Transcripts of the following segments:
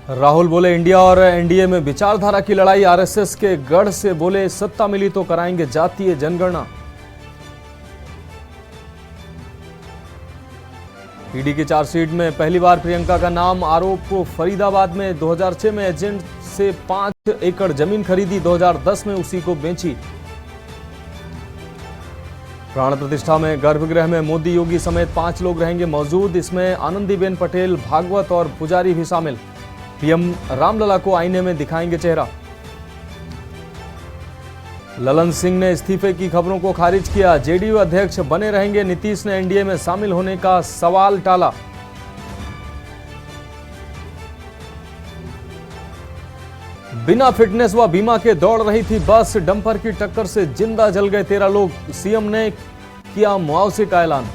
राहुल बोले इंडिया और एनडीए में विचारधारा की लड़ाई। आरएसएस के गढ़ से बोले सत्ता मिली तो कराएंगे जातीय जनगणना। ईडी की चार्जशीट में पहली बार प्रियंका का नाम। आरोप फरीदाबाद में 2006 में एजेंट से 5 एकड़ जमीन खरीदी, 2010 में उसी को बेची। प्राण प्रतिष्ठा में गर्भगृह में मोदी योगी समेत 5 लोग रहेंगे मौजूद। इसमें आनंदीबेन पटेल, भागवत और पुजारी भी शामिल। पीएम रामलला को आईने में दिखाएंगे चेहरा। ललन सिंह ने इस्तीफे की खबरों को खारिज किया। जेडीयू अध्यक्ष बने रहेंगे। नीतीश ने एनडीए में शामिल होने का सवाल टाला। बिना फिटनेस व बीमा के दौड़ रही थी बस। डंपर की टक्कर से जिंदा जल गए 13 लोग। सीएम ने किया मुआवजे का ऐलान।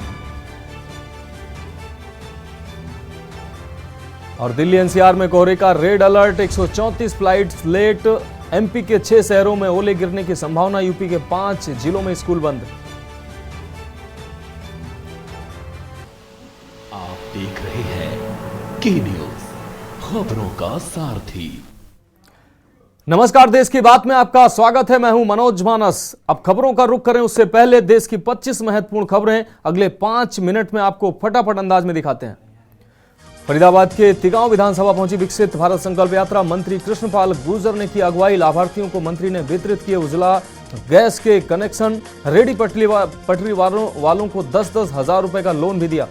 और दिल्ली एनसीआर में कोहरे का red alert. 134 flights late. MP के 6 शहरों में ओले गिरने की संभावना। यूपी के 5 जिलों में स्कूल बंद। आप देख रहे हैं के न्यूज, खबरों का सारथी। नमस्कार, देश की बात में आपका स्वागत है। मैं हूं मनोज मानस। अब खबरों का रुख करें उससे पहले देश की 25 महत्वपूर्ण खबरें अगले 5 मिनट में आपको फटाफट अंदाज में दिखाते हैं। फरीदाबाद के तिगांव विधानसभा पहुंची विकसित भारत संकल्प यात्रा। मंत्री कृष्णपाल गुर्जर ने की अगुवाई। लाभार्थियों को मंत्री ने वितरित किए उज्ज्वला गैस के कनेक्शन। रेडी पटरी वालों को 10-10 हजार रुपए का लोन भी दिया।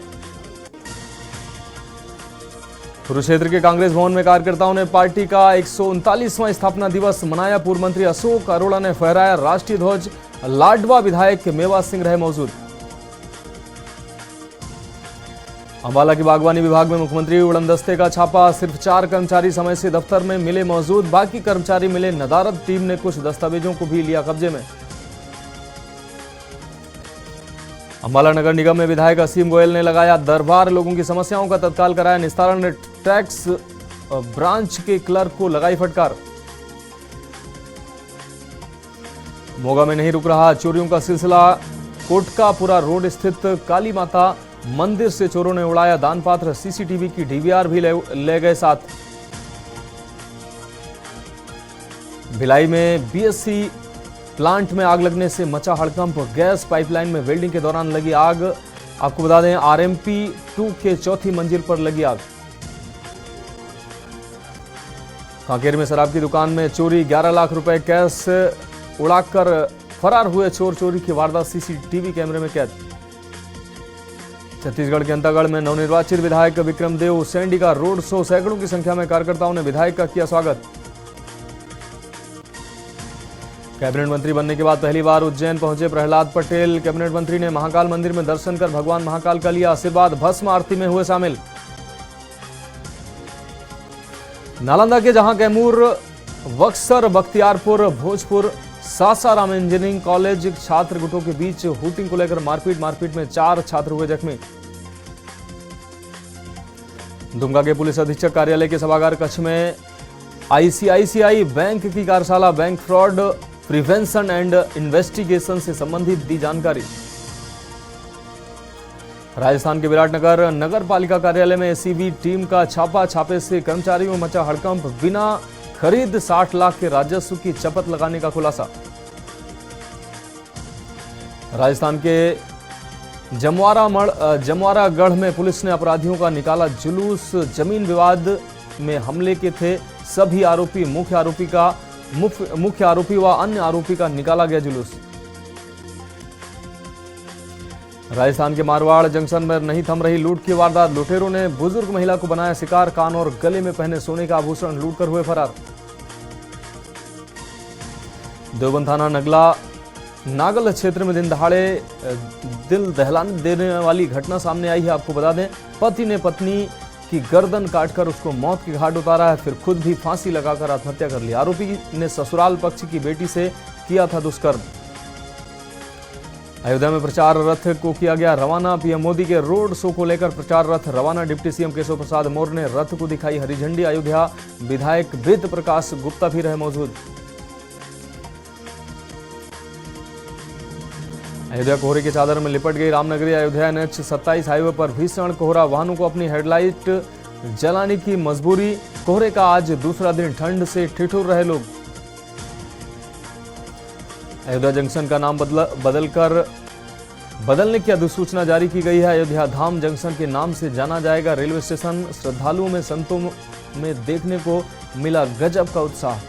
कुरुक्षेत्र के कांग्रेस भवन में कार्यकर्ताओं ने पार्टी का 139वां स्थापना दिवस मनाया। पूर्व मंत्री अशोक अरोड़ा ने फहराया राष्ट्रीय ध्वज। लाडवा विधायक मेवा सिंह रहे मौजूद। अंबाला की बागवानी विभाग में मुख्यमंत्री उड़नदस्ते का छापा। सिर्फ 4 कर्मचारी समय से दफ्तर में मिले मौजूद, बाकी कर्मचारी मिले नदारद। टीम ने कुछ दस्तावेजों को भी लिया कब्जे में। अंबाला नगर निगम में विधायक असीम गोयल ने लगाया दरबार। लोगों की समस्याओं का तत्काल कराया निस्तारण। ने टैक्स ब्रांच के क्लर्क को लगाई फटकार। मोगा में नहीं रुक रहा चोरियों का सिलसिला। कोटकापुरा रोड स्थित काली माता मंदिर से चोरों ने उड़ाया दान पात्र। सीसीटीवी की डीवीआर भी ले गए साथ। भिलाई में बीएससी प्लांट में आग लगने से मचा हड़कंप। गैस पाइपलाइन में वेल्डिंग के दौरान लगी आग। आपको बता दें आरएमपी 2 के 4थी मंजिल पर लगी आग। कांकेर में शराब की दुकान में चोरी। 11 लाख रुपए कैश उड़ाकर फरार हुए चोर। चोरी की वारदात सीसीटीवी कैमरे में कैद। छत्तीसगढ़ के अंतागढ़ में नवनिर्वाचित विधायक विक्रम देव सैंडी का रोड शो। सैकड़ों की संख्या में कार्यकर्ताओं ने विधायक का किया स्वागत। कैबिनेट मंत्री बनने के बाद पहली बार उज्जैन पहुंचे प्रहलाद पटेल। कैबिनेट मंत्री ने महाकाल मंदिर में दर्शन कर भगवान महाकाल का लिया आशीर्वाद। भस्म आरती में हुए शामिल। नालंदा के जहां कैमूर, बक्सर, बख्तियारपुर, भोजपुर, सासाराम इंजीनियरिंग कॉलेज छात्र गुटों के बीच हुटिंग को लेकर मारपीट में 4 छात्र हुए जख्मी। दुमका के पुलिस अधीक्षक कार्यालय के सभागार कक्ष में आईसीआईसीआई बैंक की कार्यशाला। Bank fraud prevention and investigation से संबंधित दी जानकारी। राजस्थान के विराटनगर नगर पालिका कार्यालय में एसीबी टीम का छापा। छापे से कर्मचारियों में मचा हड़कंप। बिना खरीद 60 लाख के राजस्व की चपत लगाने का खुलासा। राजस्थान के जमवारागढ़ में पुलिस ने अपराधियों का निकाला जुलूस। जमीन विवाद में हमले के थे सभी आरोपी। मुख्य आरोपी व अन्य आरोपी का निकाला गया जुलूस। राजस्थान के मारवाड़ जंक्शन में नहीं थम रही लूट की वारदात। लुटेरों ने बुजुर्ग महिला को बनाया शिकार। कान और गले में पहने सोने का आभूषण लूटकर हुए फरार। देवबंद थाना नागल क्षेत्र में दिन दहाड़े दिल दहलाने देने वाली घटना सामने आई है। आपको बता दें पति ने पत्नी की गर्दन काटकर उसको मौत के घाट उतारा है, फिर खुद भी फांसी लगाकर आत्महत्या कर ली। आरोपी ने ससुराल पक्ष की बेटी से किया था दुष्कर्म। अयोध्या में प्रचार रथ को किया गया रवाना। पीएम मोदी के रोड शो को लेकर प्रचार रथ रवाना। डिप्टी सीएम केशव प्रसाद मौर्य ने रथ को दिखाई हरी झंडी। अयोध्या विधायक वेद प्रकाश गुप्ता भी रहे मौजूद। अयोध्या कोहरे की चादर में लिपट गई रामनगरी। अयोध्या NH 27 हाईवे पर भीषण कोहरा। वाहनों को अपनी हेडलाइट जलाने की मजबूरी। कोहरे का आज दूसरा दिन ठंड से ठिठुर रहे लोग। अयोध्या जंक्शन का नाम बदलने की अधिसूचना जारी की गई है। अयोध्या धाम जंक्शन के नाम से जाना जाएगा रेलवे स्टेशन। श्रद्धालुओं में संतों में देखने को मिला गजब का उत्साह।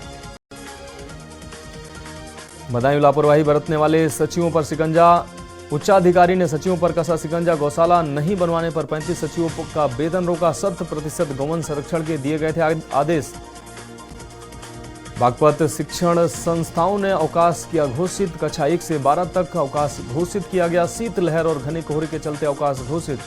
बदायूं लापरवाही बरतने वाले सचिवों पर शिकंजा। उच्चाधिकारी ने सचिवों पर कसा शिकंजा। गौशाला नहीं बनवाने पर 35 सचिवों का वेतन रोका। 100% गौवंश संरक्षण के दिए गए थे आदेश। बागपत शिक्षण संस्थाओं ने अवकाश किया घोषित। कक्षा 1 से 12 तक अवकाश घोषित किया गया। शीतलहर और घने कोहरे के चलते अवकाश घोषित।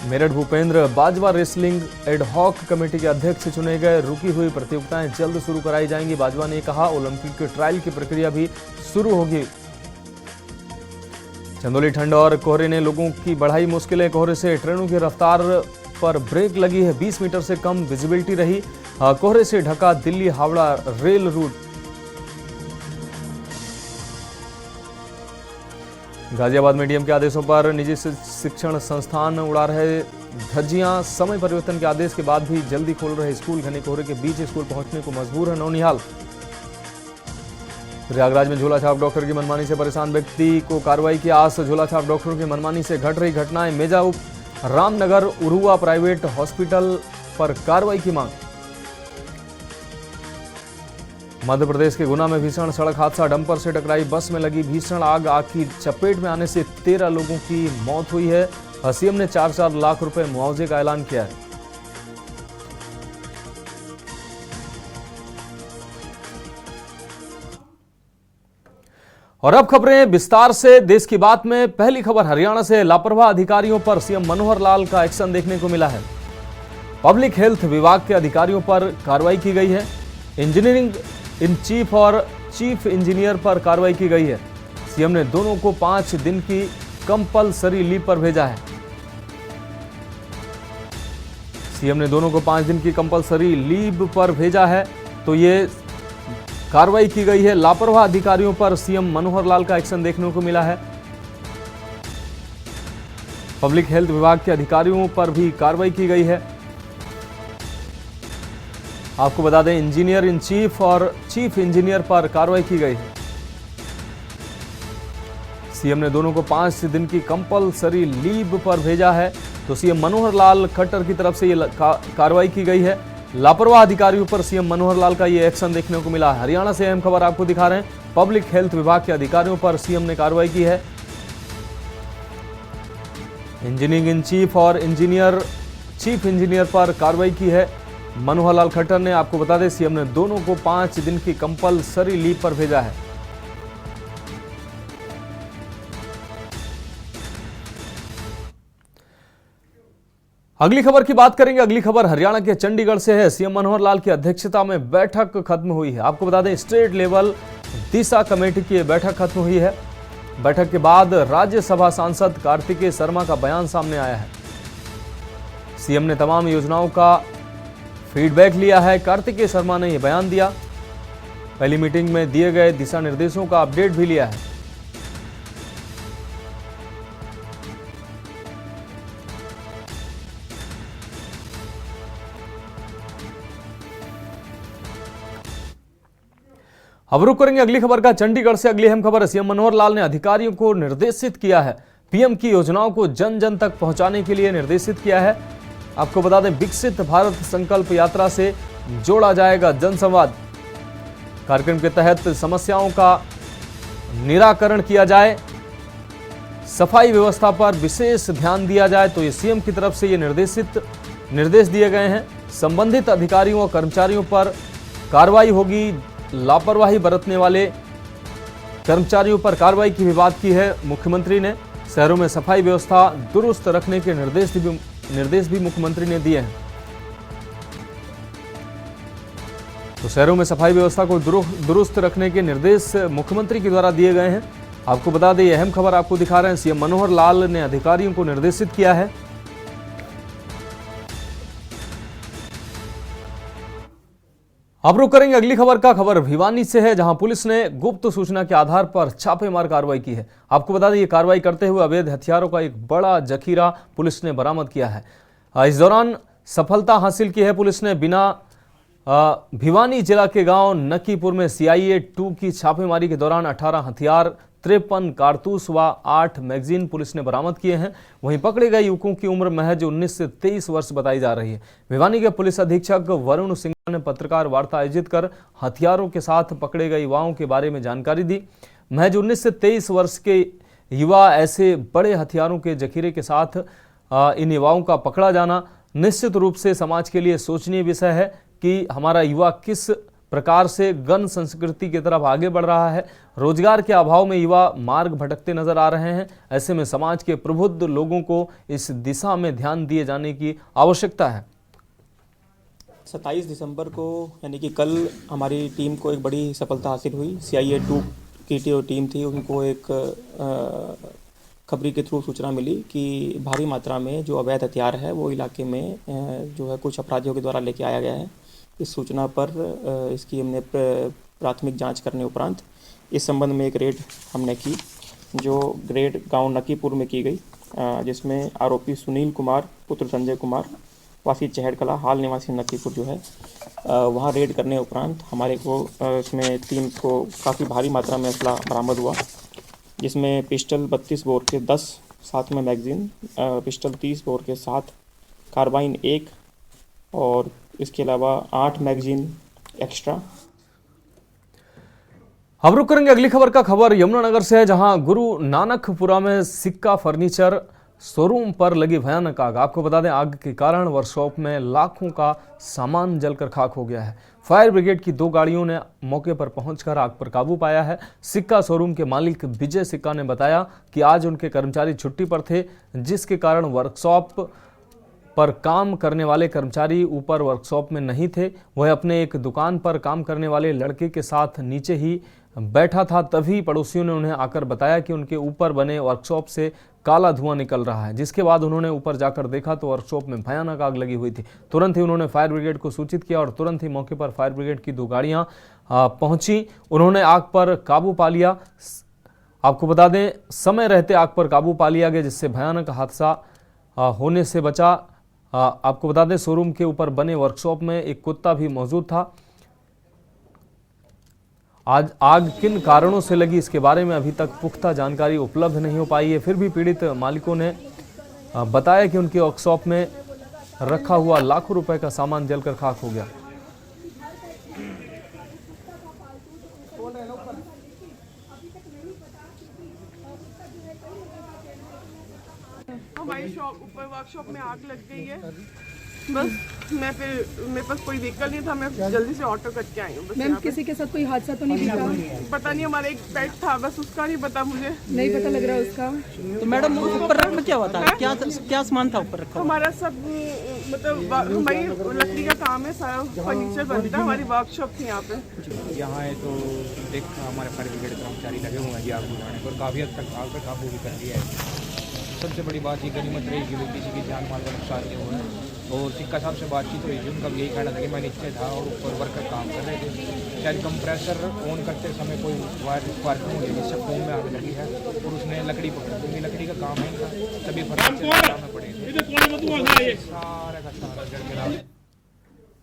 Meerut Bhupendra Bajwa wrestling ad hoc committee के अध्यक्ष चुने गए। रुकी हुई प्रतियोगिताएं जल्द शुरू कराई जाएंगी। बाजवा ने कहा ओलंपिक के ट्रायल की प्रक्रिया भी शुरू होगी। चंदौली ठंड और कोहरे ने लोगों की बढ़ाई मुश्किलें। कोहरे से ट्रेनों की रफ्तार पर ब्रेक लगी है। 20 मीटर से कम विजिबिलिटी रही। कोहरे से ढका दिल्ली हावड़ा रेल रूट। गाजियाबाद में डीएम के आदेशों पर निजी शिक्षण संस्थान उड़ा रहे धज्जियां। समय परिवर्तन के आदेश के बाद भी जल्दी खोल रहे स्कूल। घने कोहरे के बीच स्कूल पहुंचने को मजबूर है नौनिहाल। प्रयागराज में झोला छाप डॉक्टर की मनमानी से परेशान व्यक्ति को कार्रवाई की आस। झोला छाप डॉक्टरों की मनमानी से घट रही घटनाएं। मेजा रामनगर उरुआ प्राइवेट हॉस्पिटल पर कार्रवाई की मांग। मध्य प्रदेश के गुना में भीषण सड़क हादसा। डंपर से टकराई बस में लगी भीषण आग। आग की चपेट में आने से 13 लोगों की मौत हुई है। सीएम ने 4-4 लाख रुपए मुआवजे का ऐलान किया है। और अब खबरें विस्तार से। देश की बात में पहली खबर हरियाणा से। लापरवाह अधिकारियों पर सीएम मनोहर लाल का एक्शन देखने को मिला है। पब्लिक हेल्थ विभाग के अधिकारियों पर कार्रवाई की गई है। इंजीनियरिंग इन चीफ और चीफ इंजीनियर पर कार्रवाई की गई है। सीएम ने दोनों को 5 दिन की कंपलसरी लीव पर भेजा है। सीएम ने दोनों को 5 दिन की कंपलसरी लीव पर भेजा है, तो ये कार्रवाई की गई है। लापरवाह अधिकारियों पर सीएम मनोहर लाल का एक्शन देखने को मिला है। पब्लिक हेल्थ विभाग के अधिकारियों पर भी कार्रवाई की गई है। आपको बता दें इंजीनियर इन चीफ और चीफ इंजीनियर पर कार्रवाई की गई है। सीएम ने दोनों को 5 दिन की कंपलसरी लीव पर भेजा है, तो सीएम मनोहर लाल खट्टर की तरफ से ये कार्रवाई की गई है। लापरवाह अधिकारियों पर सीएम मनोहर लाल का ये एक्शन देखने को मिला है। हरियाणा से अहम खबर आपको दिखा रहे हैं। पब्लिक हेल्थ विभाग के अधिकारियों पर सीएम ने कार्रवाई की है। इंजीनियरिंग इन चीफ और चीफ इंजीनियर पर कार्रवाई की है मनोहर लाल खट्टर ने। आपको बता दें सीएम ने दोनों को 5 दिन की कंपलसरी लीव पर भेजा है। अगली खबर की बात करेंगे। अगली खबर हरियाणा के चंडीगढ़ से है। सीएम मनोहर लाल की अध्यक्षता में बैठक खत्म हुई है। आपको बता दें स्टेट लेवल दिशा कमेटी की बैठक खत्म हुई है। बैठक के बाद राज्यसभा सांसद कार्तिकेय शर्मा का बयान सामने आया है। सीएम ने तमाम योजनाओं का फीडबैक लिया है। कार्तिकेय शर्मा ने यह बयान दिया। पहली मीटिंग में दिए गए दिशा निर्देशों का अपडेट भी लिया है। अब रुक करेंगे अगली खबर का। चंडीगढ़ से अगली अहम खबर। सीएम मनोहर लाल ने अधिकारियों को निर्देशित किया है। पीएम की योजनाओं को जन जन तक पहुंचाने के लिए निर्देशित किया है। आपको बता दें विकसित भारत संकल्प यात्रा से जोड़ा जाएगा जनसंवाद। कार्यक्रम के तहत समस्याओं का निराकरण किया जाए, सफाई व्यवस्था पर विशेष ध्यान दिया जाए, तो ये सीएम की तरफ से ये निर्देश दिए गए हैं। संबंधित अधिकारियों और कर्मचारियों पर कार्रवाई होगी। लापरवाही बरतने वाले कर्मचारियों पर कार्रवाई की भी बात की है मुख्यमंत्री ने। शहरों में सफाई व्यवस्था दुरुस्त रखने के निर्देश भी मुख्यमंत्री ने दिए हैं। तो शहरों में सफाई व्यवस्था को दुरुस्त रखने के निर्देश मुख्यमंत्री के द्वारा दिए गए हैं। आपको बता दें अहम खबर आपको दिखा रहे हैं। सीएम मनोहर लाल ने अधिकारियों को निर्देशित किया है। अब रुक करेंगे अगली खबर का। खबर भिवानी से है, जहां पुलिस ने गुप्त सूचना के आधार पर छापेमार कार्रवाई की है। आपको बता दें, ये कार्रवाई करते हुए अवैध हथियारों का एक बड़ा जखीरा पुलिस ने बरामद किया है। इस दौरान सफलता हासिल की है पुलिस ने। भिवानी जिला के गांव नकीपुर में CIA 2 की छापेमारी के दौरान 18 हथियार, 53 कारतूस व 8 मैगजीन पुलिस ने बरामद किए हैं। वहीं पकड़े गए युवकों की उम्र महज 19 से 23 वर्ष बताई जा रही है। भिवानी के पुलिस अधीक्षक वरुण सिंह ने पत्रकार वार्ता आयोजित कर हथियारों के साथ पकड़े गए युवाओं के बारे में जानकारी दी। महज 19 से 23 वर्ष के युवा ऐसे बड़े हथियारों के जखीरे के साथ इन युवाओं का पकड़ा जाना निश्चित रूप से समाज के लिए सोचनीय विषय है कि हमारा युवा किस प्रकार से गन संस्कृति की तरफ आगे बढ़ रहा है। रोजगार के अभाव में युवा मार्ग भटकते नजर आ रहे हैं। ऐसे में समाज के प्रबुद्ध लोगों को इस दिशा में ध्यान दिए जाने की आवश्यकता है। 27 दिसंबर को यानी कि कल हमारी टीम को एक बड़ी सफलता हासिल हुई। CIA 2 की जो टीम थी उनको एक खबरी के थ्रू सूचना मिली कि भारी मात्रा में जो अवैध हथियार है वो इलाके में जो है कुछ अपराधियों के द्वारा लेके आया गया है। इस सूचना पर इसकी हमने प्राथमिक जांच करने उपरांत इस संबंध में एक रेड हमने की, जो रेड गांव नकीपुर में की गई, जिसमें आरोपी सुनील कुमार पुत्र संजय कुमार वासी चहड़कला हाल निवासी नकीपुर जो है वहाँ रेड करने उपरांत हमारे को इसमें टीम को काफ़ी भारी मात्रा में असला बरामद हुआ, जिसमें पिस्टल 32 बोर के 10, साथ में मैगजीन पिस्टल 30 बोर के 7, कार्बाइन 1 और इसके अलावा 8 मैगजीन एक्स्ट्रा। अब रुक करेंगे अगली खबर का। खबर यमुनानगर से है, जहां गुरु नानकपुरा में सिक्का फर्नीचर शोरूम पर लगी भयानक आग। आपको बता दें, आग के कारण वर्कशॉप में लाखों का सामान जलकर खाक हो गया है। फायर ब्रिगेड की 2 गाड़ियों ने मौके पर पहुंचकर आग पर काबू पाया है। सिक्का शोरूम के मालिक विजय सिक्का ने बताया कि आज उनके कर्मचारी छुट्टी पर थे, जिसके कारण वर्कशॉप पर काम करने वाले कर्मचारी ऊपर वर्कशॉप में नहीं थे। वह अपने एक दुकान पर काम करने वाले लड़के के साथ नीचे ही बैठा था। तभी पड़ोसियों ने उन्हें आकर बताया कि उनके ऊपर बने वर्कशॉप से काला धुआं निकल रहा है, जिसके बाद उन्होंने ऊपर जाकर देखा तो वर्कशॉप में भयानक आग लगी हुई थी। तुरंत ही उन्होंने फायर ब्रिगेड को सूचित किया और तुरंत ही मौके पर फायर ब्रिगेड की 2 गाड़ियां पहुंची। उन्होंने आग पर काबू पा लिया। आपको बता दें, समय रहते आग पर काबू पा लिया गया, जिससे भयानक हादसा होने से बचा। आपको बता दें, शोरूम के ऊपर बने वर्कशॉप में एक कुत्ता भी मौजूद था। आज आग किन कारणों से लगी, इसके बारे में अभी तक पुख्ता जानकारी उपलब्ध नहीं हो पाई है। फिर भी पीड़ित मालिकों ने बताया कि उनके वर्कशॉप में रखा हुआ लाखों रुपए का सामान जलकर खाक हो गया। हमारी शॉप ऊपर वर्कशॉप में आग लग गई है। बस मैं फिर मेरे पास कोई व्हीकल नहीं था, मैं जल्दी से ऑटो करके आई हूँ। मैम, किसी के साथ कोई हादसा तो नहीं दिखा? पता नहीं, हमारा एक पेट था, बस उसका नहीं पता, मुझे नहीं पता लग रहा है उसका। तो मैडम ऊपर रखा क्या हुआ था? क्या सामान था ऊपर रखा? हमारा सब मतलब हमारी लकड़ी का काम है, सारा फर्नीचर बनता है। हमारी वर्कशॉप थी यहाँ पे। यहाँ है तो देख हमारे फायर ब्रिगेड कर्मचारी लगे हुए हैं जी आग बुझाने पर। काफ़ी हद तक आग पर काबू भी कर लिया है। सबसे बड़ी बात ये गनीमत रही कि किसी की जान माल का नुकसान नहीं हुआ है। और सिक्का साहब से बातचीत हुई थी, उनका भी यही कहना था कि मैं नीचे था और ऊपर वर्कर काम कर रहे थे। शायद कंप्रेसर ऑन करते समय कोई वायर स्पार्किंग हुई जिससे फोम में आग लगी है और उसने लकड़ी पकड़ी, क्योंकि लकड़ी का काम है इनका, तभी फर्नीचर में पड़े थे। सारा का सारा जल गिरा।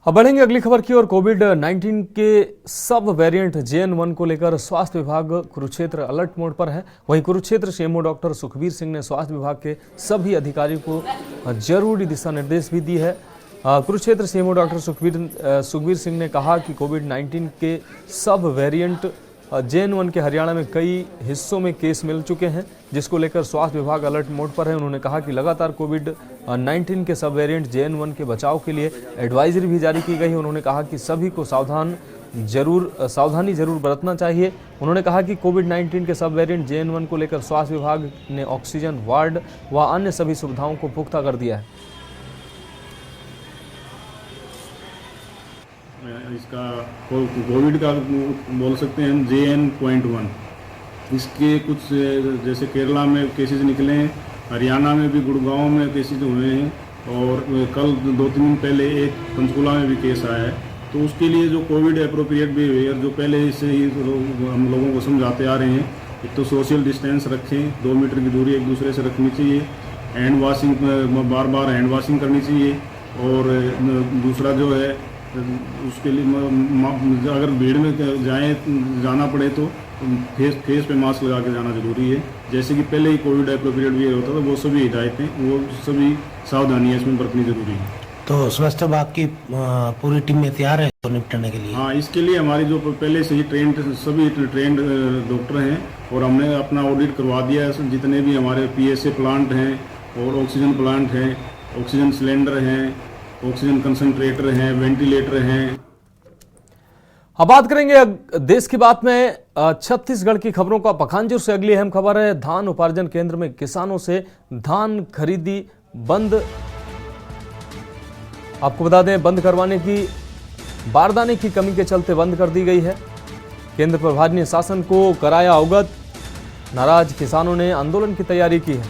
अब बढ़ेंगे अगली खबर की ओर। कोविड-19 के सब वेरिएंट JN1 को लेकर स्वास्थ्य विभाग कुरुक्षेत्र अलर्ट मोड पर है। वहीं कुरुक्षेत्र सीएमओ डॉक्टर सुखबीर सिंह ने स्वास्थ्य विभाग के सभी अधिकारियों को जरूरी दिशा निर्देश भी दी है। कुरुक्षेत्र सीएमओ डॉक्टर सुखबीर सिंह ने कहा कि कोविड-19 के सब वेरिएंट JN1 के हरियाणा में कई हिस्सों में केस मिल चुके हैं, जिसको लेकर स्वास्थ्य विभाग अलर्ट मोड पर है। उन्होंने कहा कि लगातार कोविड-19 के सब वेरिएंट JN1 के बचाव के लिए एडवाइजरी भी जारी की गई है। उन्होंने कहा कि सभी को सावधानी जरूर बरतना चाहिए। उन्होंने कहा कि कोविड-19 के सब वेरिएंट JN1 को लेकर स्वास्थ्य विभाग ने ऑक्सीजन वार्ड व अन्य सभी सुविधाओं को पुख्ता कर दिया है। इसका कोविड का बोल सकते हैं JN.1। इसके कुछ जैसे केरला में केसेस निकले हैं, हरियाणा में भी गुड़गांव में केसेस हुए हैं और कल 2-3 दिन पहले एक पंचकुला में भी केस आया है। तो उसके लिए जो कोविड अप्रोप्रिएट बिहेवियर जो पहले से ही हम लोगों को समझाते आ रहे हैं, एक तो सोशल डिस्टेंस रखें, 2 मीटर की दूरी एक दूसरे से रखनी चाहिए, हैंड वॉशिंग बार बार हैंड वॉशिंग करनी चाहिए, और दूसरा जो है उसके लिए अगर भीड़ में जाना पड़े तो फेस पे मास्क लगा के जाना जरूरी है। जैसे कि पहले ही कोविड अप्रोप्रिएट बिहेवियर होता था, वो सभी हिदायतें, वो सभी सावधानियाँ इसमें बरतनी जरूरी है। तो स्वास्थ्य विभाग की पूरी टीम में तैयार है तो निपटने के लिए? हाँ, इसके लिए हमारी जो पहले से ही सभी ट्रेंड डॉक्टर हैं, और हमने अपना ऑडिट करवा दिया है। जितने भी हमारे PSA प्लांट हैं और ऑक्सीजन प्लांट हैं, ऑक्सीजन सिलेंडर हैं, ऑक्सीजन कंसंट्रेटर हैं, वेंटिलेटर हैं। अब बात करेंगे देश की बात में छत्तीसगढ़ की खबरों का। पखांजूर से अगली अहम खबर है, धान उपार्जन केंद्र में किसानों से धान खरीदी बंद। आपको बता दें, बंद करवाने की बारदाने की कमी के चलते बंद कर दी गई है। केंद्र प्रभारी ने शासन को कराया अवगत। नाराज किसानों ने आंदोलन की तैयारी की है।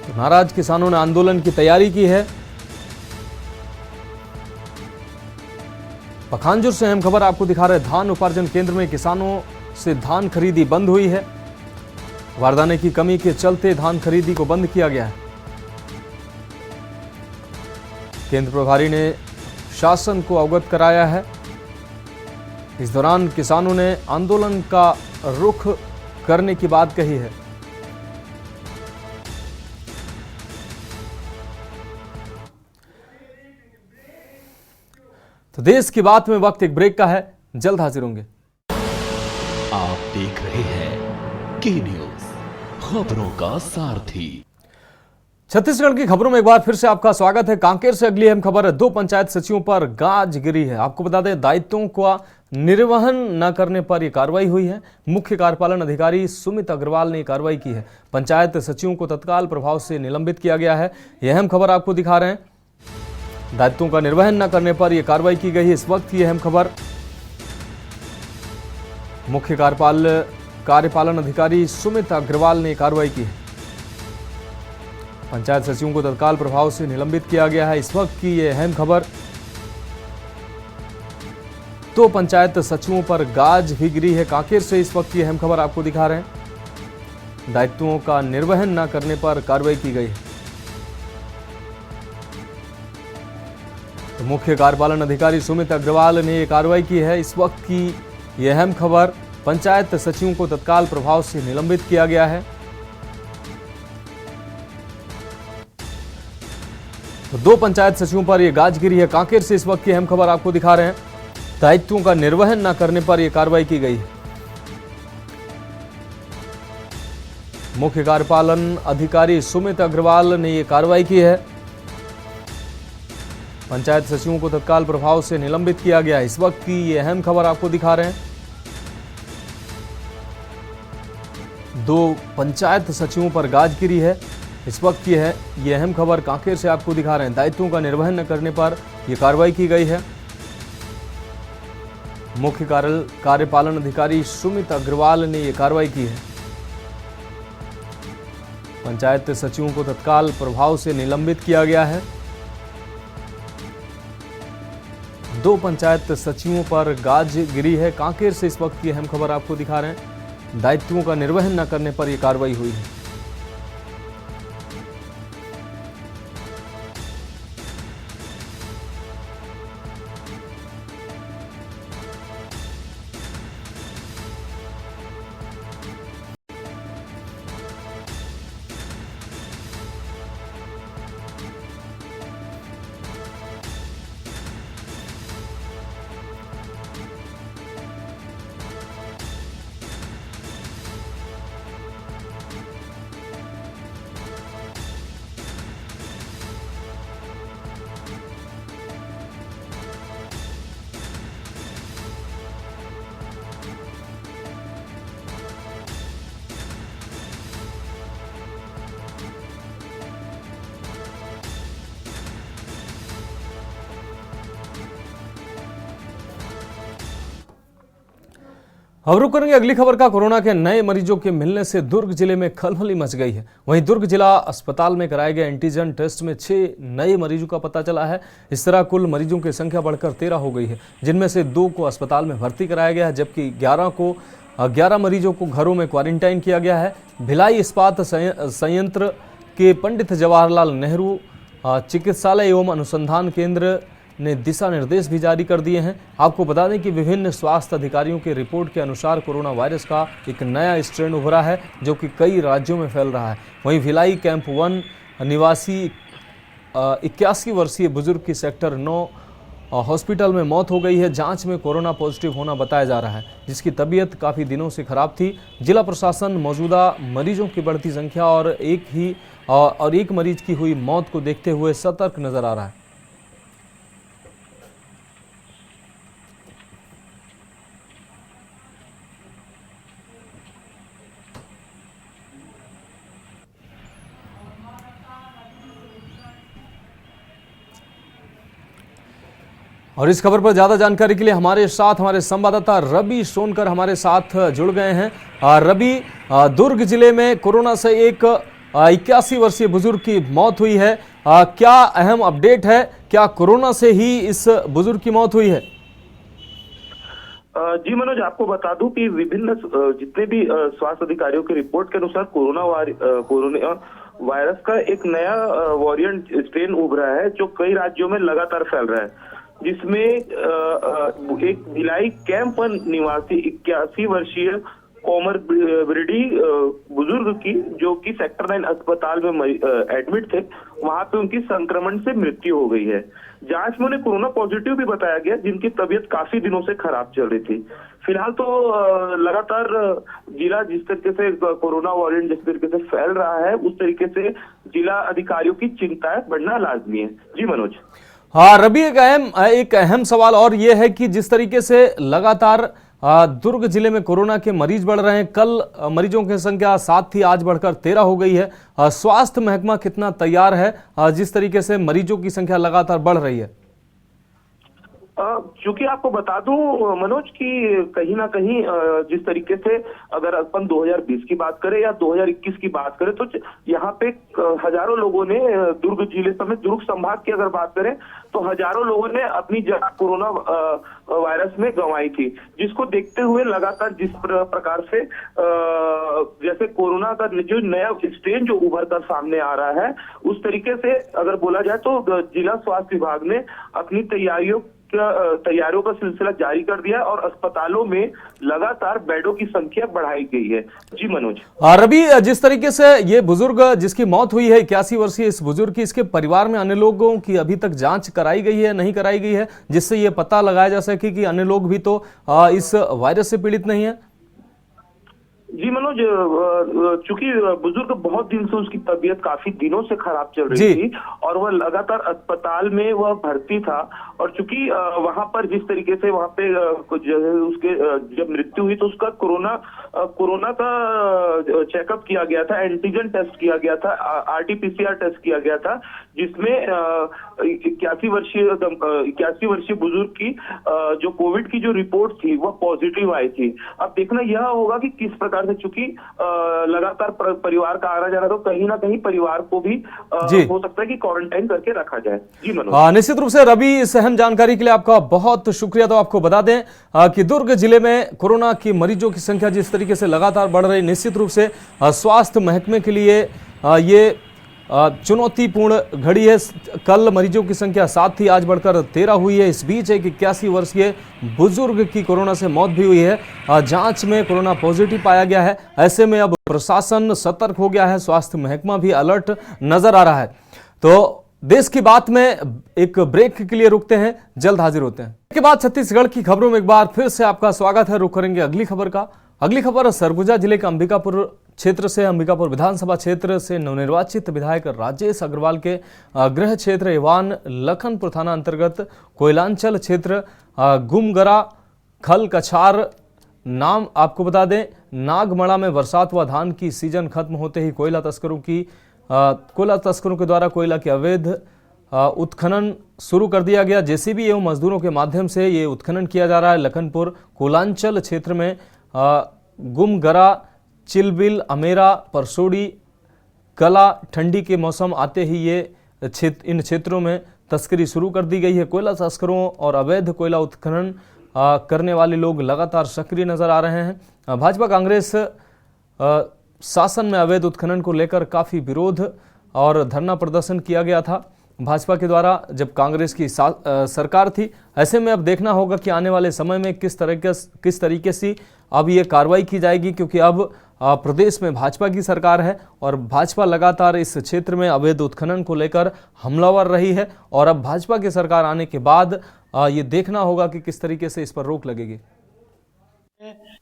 तो नाराज किसानों ने आंदोलन की तैयारी की है। पखांजूर से अहम खबर आपको दिखा रहे, धान उपार्जन केंद्र में किसानों से धान खरीदी बंद हुई है। बारदाने की कमी के चलते धान खरीदी को बंद किया गया है। केंद्र प्रभारी ने शासन को अवगत कराया है। इस दौरान किसानों ने आंदोलन का रुख करने की बात कही है। तो देश की बात में वक्त एक ब्रेक का है, जल्द हाजिर होंगे। आप देख रहे हैं के न्यूज, खबरों का सारथी। छत्तीसगढ़ की खबरों में एक बार फिर से आपका स्वागत है। कांकेर से अगली अहम खबर है, 2 पंचायत सचिवों पर गाज गिरी है। आपको बता दें, दायित्वों का निर्वहन न करने पर यह कार्रवाई हुई है। मुख्य कार्यपालन अधिकारी सुमित अग्रवाल ने कार्रवाई की है। पंचायत सचिवों को तत्काल प्रभाव से निलंबित किया गया है। यह अहम खबर आपको दिखा रहे हैं। दायित्वों का निर्वहन न करने पर यह कार्रवाई की गई है। इस वक्त की अहम खबर, मुख्य कार्यपालन अधिकारी सुमित अग्रवाल ने कार्रवाई की है। पंचायत सचिवों को तत्काल प्रभाव से निलंबित किया गया है। इस वक्त की यह अहम खबर, 2 पंचायत सचिवों पर गाज भी गिरी है। कांकेर से इस वक्त की अहम खबर आपको दिखा रहे हैं। दायित्वों का निर्वहन न करने पर कार्रवाई की गई है। तो मुख्य कार्यपालन अधिकारी सुमित अग्रवाल ने यह कार्रवाई की है। इस वक्त की यह अहम खबर, पंचायत सचिवों को तत्काल प्रभाव से निलंबित किया गया है। तो 2 पंचायत सचिवों पर यह गाज गिरी है। कांकेर से इस वक्त की अहम खबर आपको दिखा रहे हैं। दायित्वों का निर्वहन न करने पर यह कार्रवाई की गई है। मुख्य कार्यपालन अधिकारी सुमित अग्रवाल ने यह कार्रवाई की है। पंचायत सचिवों को तत्काल प्रभाव से निलंबित किया गया है। इस वक्त की यह अहम खबर आपको दिखा रहे हैं। 2 पंचायत सचिवों पर गाज गिरी है। इस वक्त की है यह अहम खबर, कांकेर से आपको दिखा रहे हैं। दायित्वों का निर्वहन न करने पर यह कार्रवाई की गई है। मुख्य कार्यपालन अधिकारी सुमित अग्रवाल ने यह कार्रवाई की है। पंचायत सचिवों को तत्काल प्रभाव से निलंबित किया गया है। 2 पंचायत सचिवों पर गाज गिरी है। कांकेर से इस वक्त की अहम खबर आपको दिखा रहे हैं। दायित्वों का निर्वहन न करने पर यह कार्रवाई हुई है। अब रुक करेंगे अगली खबर का। कोरोना के नए मरीजों के मिलने से दुर्ग जिले में खलबली मच गई है। वहीं दुर्ग जिला अस्पताल में कराए गए एंटीजन टेस्ट में 6 नए मरीजों का पता चला है। इस तरह कुल मरीजों की संख्या बढ़कर 13 हो गई है, जिनमें से 2 को अस्पताल में भर्ती कराया गया है, जबकि 11 मरीजों को घरों में क्वारंटाइन किया गया है। भिलाई इस्पात संयंत्र के पंडित जवाहरलाल नेहरू चिकित्सालय एवं अनुसंधान केंद्र ने दिशा निर्देश भी जारी कर दिए हैं। आपको बता दें कि विभिन्न स्वास्थ्य अधिकारियों की रिपोर्ट के अनुसार कोरोना वायरस का एक नया स्ट्रेन उभरा है, जो कि कई राज्यों में फैल रहा है। वहीं भिलाई कैंप 1 निवासी 81 वर्षीय बुजुर्ग की सेक्टर 9 हॉस्पिटल में मौत हो गई है। जांच में कोरोना पॉजिटिव होना बताया जा रहा है, जिसकी तबीयत काफ़ी दिनों से खराब थी। जिला प्रशासन मौजूदा मरीजों की बढ़ती संख्या और एक मरीज की हुई मौत को देखते हुए सतर्क नजर आ रहा है। और इस खबर पर ज्यादा जानकारी के लिए हमारे संवाददाता रवि सोनकर हमारे साथ जुड़ गए हैं। रवि, दुर्ग जिले में कोरोना से एक 81 वर्षीय बुजुर्ग की मौत हुई है। क्या अहम अपडेट है? क्या कोरोना से ही इस बुजुर्ग की मौत हुई है? जी मनोज, आपको बता दूं कि विभिन्न जितने भी स्वास्थ्य अधिकारियों की रिपोर्ट के अनुसार कोरोना वायरस का एक नया वॉरिएंट स्ट्रेन उभरा है, जो कई राज्यों में लगातार फैल रहा है, जिसमें एक भिलाई कैंप 1 निवासी 81 वर्षीय कोमरबिडी बुजुर्ग की, जो कि सेक्टर 9 अस्पताल में एडमिट थे, वहां पे उनकी संक्रमण से मृत्यु हो गई है। जांच में उन्हें कोरोना पॉजिटिव भी बताया गया, जिनकी तबीयत काफी दिनों से खराब चल रही थी। फिलहाल तो लगातार जिला जिस तरीके से कोरोना वॉरिएंट जिस तरीके से फैल रहा है, उस तरीके से जिला अधिकारियों की चिंताएं बढ़ना लाजमी है। जी मनोज। हाँ रवि, एक अहम सवाल और ये है कि जिस तरीके से लगातार दुर्ग जिले में कोरोना के मरीज बढ़ रहे हैं, कल मरीजों की संख्या 7 थी, आज बढ़कर 13 हो गई है। स्वास्थ्य महकमा कितना तैयार है जिस तरीके से मरीजों की संख्या लगातार बढ़ रही है? चूंकि आपको बता दूं मनोज कि कहीं ना कहीं जिस तरीके से अगर अपन 2020 की बात करें या 2021 की बात करें, तो यहाँ पे हजारों लोगों ने दुर्ग जिले समेत दुर्ग संभाग की अगर बात करें तो हजारों लोगों ने अपनी जान कोरोना वायरस में गंवाई थी, जिसको देखते हुए लगातार जिस प्रकार से जैसे कोरोना का जो नया स्ट्रेन जो उभर कर सामने आ रहा है, उस तरीके से अगर बोला जाए तो जिला स्वास्थ्य विभाग ने अपनी तैयारियों का सिलसिला जारी कर दिया और अस्पतालों में लगातार बेडों की संख्या बढ़ाई गई है। जी मनोज। रवि, जिस तरीके से ये बुजुर्ग जिसकी मौत हुई है 81 वर्षीय इस बुजुर्ग की, इसके परिवार में अन्य लोगों की अभी तक जांच कराई गई है नहीं कराई गई है, जिससे ये पता लगाया जा सके कि अन्य लोग भी तो इस वायरस से पीड़ित नहीं है? जी मनोज, चूंकि बुजुर्ग बहुत दिन से उसकी तबीयत काफी दिनों से खराब चल रही थी और वह लगातार अस्पताल में वह भर्ती था, और चूंकि वहां पर जिस तरीके से वहां पे उसके जब मृत्यु हुई तो उसका कोरोना का चेकअप किया गया था, एंटीजन टेस्ट किया गया था, RT-PCR टेस्ट किया गया था, जिसमें 81 वर्षीय बुजुर्ग की जो कोविड की जो रिपोर्ट थी वह पॉजिटिव आई थी। अब देखना यह होगा कि किस प्रकार से, चूंकि लगातार परिवार का आना जाना, तो कहीं ना कहीं परिवार को भी हो सकता है कि क्वारंटाइन करके रखा जाए। जी मनोज। निश्चित रूप से रवि, इस अहम जानकारी के लिए आपका बहुत शुक्रिया। तो आपको बता दें कि दुर्ग जिले में कोरोना की मरीजों की संख्या जिस तरीके से लगातार बढ़ रही, निश्चित रूप से स्वास्थ्य महकमे के लिए ये चुनौतीपूर्ण घड़ी है। कल मरीजों की संख्या 7 थी, आज बढ़कर 13 हुई है। इस बीच एक 81 वर्षीय बुजुर्ग की कोरोना से मौत भी हुई है। जांच में कोरोना पॉजिटिव पाया गया है। ऐसे में अब प्रशासन सतर्क हो गया है, स्वास्थ्य महकमा भी अलर्ट नजर आ रहा है। तो देश की बात में एक ब्रेक के लिए रुकते हैं, जल्द हाजिर होते हैं। इसके बाद छत्तीसगढ़ की खबरों में एक बार फिर से आपका स्वागत है। रुक करेंगे अगली खबर का। अगली खबर सरगुजा जिले के अंबिकापुर क्षेत्र से। अंबिकापुर विधानसभा क्षेत्र से नवनिर्वाचित विधायक राजेश अग्रवाल के गृह क्षेत्र एवान लखनपुर थाना अंतर्गत कोयलांचल क्षेत्र गुमगरा खल कछार नाम आपको बता दें, नागमड़ा में बरसात व धान की सीजन खत्म होते ही कोयला तस्करों के द्वारा कोयला के अवैध उत्खनन शुरू कर दिया गया। जेसीबी एवं मजदूरों के माध्यम से ये उत्खनन किया जा रहा है। लखनपुर कोलांचल क्षेत्र में गुमगरा, चिलबिल, अमेरा, परसोड़ी, कला, ठंडी के मौसम आते ही ये इन क्षेत्रों में तस्करी शुरू कर दी गई है। कोयला तस्करों और अवैध कोयला उत्खनन करने वाले लोग लगातार सक्रिय नजर आ रहे हैं। भाजपा कांग्रेस शासन में अवैध उत्खनन को लेकर काफ़ी विरोध और धरना प्रदर्शन किया गया था भाजपा के द्वारा जब कांग्रेस की सरकार थी। ऐसे में अब देखना होगा कि आने वाले समय में किस तरीके से अब ये कार्रवाई की जाएगी, क्योंकि अब प्रदेश में भाजपा की सरकार है और भाजपा लगातार इस क्षेत्र में अवैध उत्खनन को लेकर हमलावर रही है। और अब भाजपा की सरकार आने के बाद ये देखना होगा कि किस तरीके से इस पर रोक लगेगी।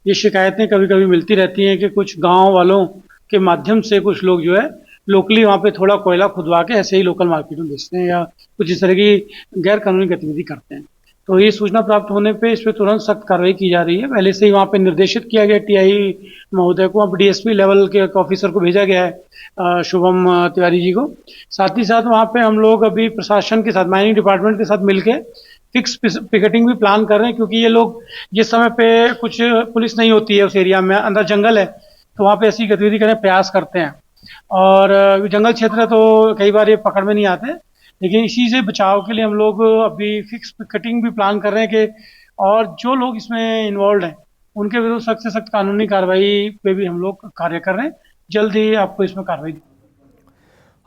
ये शिकायतें कभी कभी मिलती रहती हैं कि कुछ गांव वालों के माध्यम से कुछ लोग जो है लोकली वहाँ पे थोड़ा कोयला खुदवा के ऐसे ही लोकल मार्केट में बेचते हैं या कुछ इस तरह की गैर कानूनी गतिविधि करते हैं। तो ये सूचना प्राप्त होने पे इस पर तुरंत सख्त कार्रवाई की जा रही है। पहले से ही वहाँ पे निर्देशित किया गया टीआई महोदय को, अब डीएसपी लेवल के ऑफिसर को भेजा गया है शुभम तिवारी जी को। साथ ही साथ वहाँ पे हम लोग अभी प्रशासन के साथ, माइनिंग डिपार्टमेंट के साथ मिलके फिक्स पिकेटिंग भी प्लान कर रहे हैं, क्योंकि ये लोग जिस समय पे कुछ पुलिस नहीं होती है उस एरिया में, अंदर जंगल है, तो वहाँ पे ऐसी गतिविधि करने प्रयास करते हैं। और जंगल क्षेत्र है तो कई बार ये पकड़ में नहीं आते, लेकिन इसी से बचाव के लिए हम लोग अभी फिक्स पिकेटिंग भी प्लान कर रहे हैं कि और जो लोग इसमें इन्वॉल्व हैं उनके विरुद्ध सख्त से सख्त कानूनी कार्रवाई पे भी हम लोग कार्य कर रहे हैं। जल्द ही आपको इसमें कार्रवाई।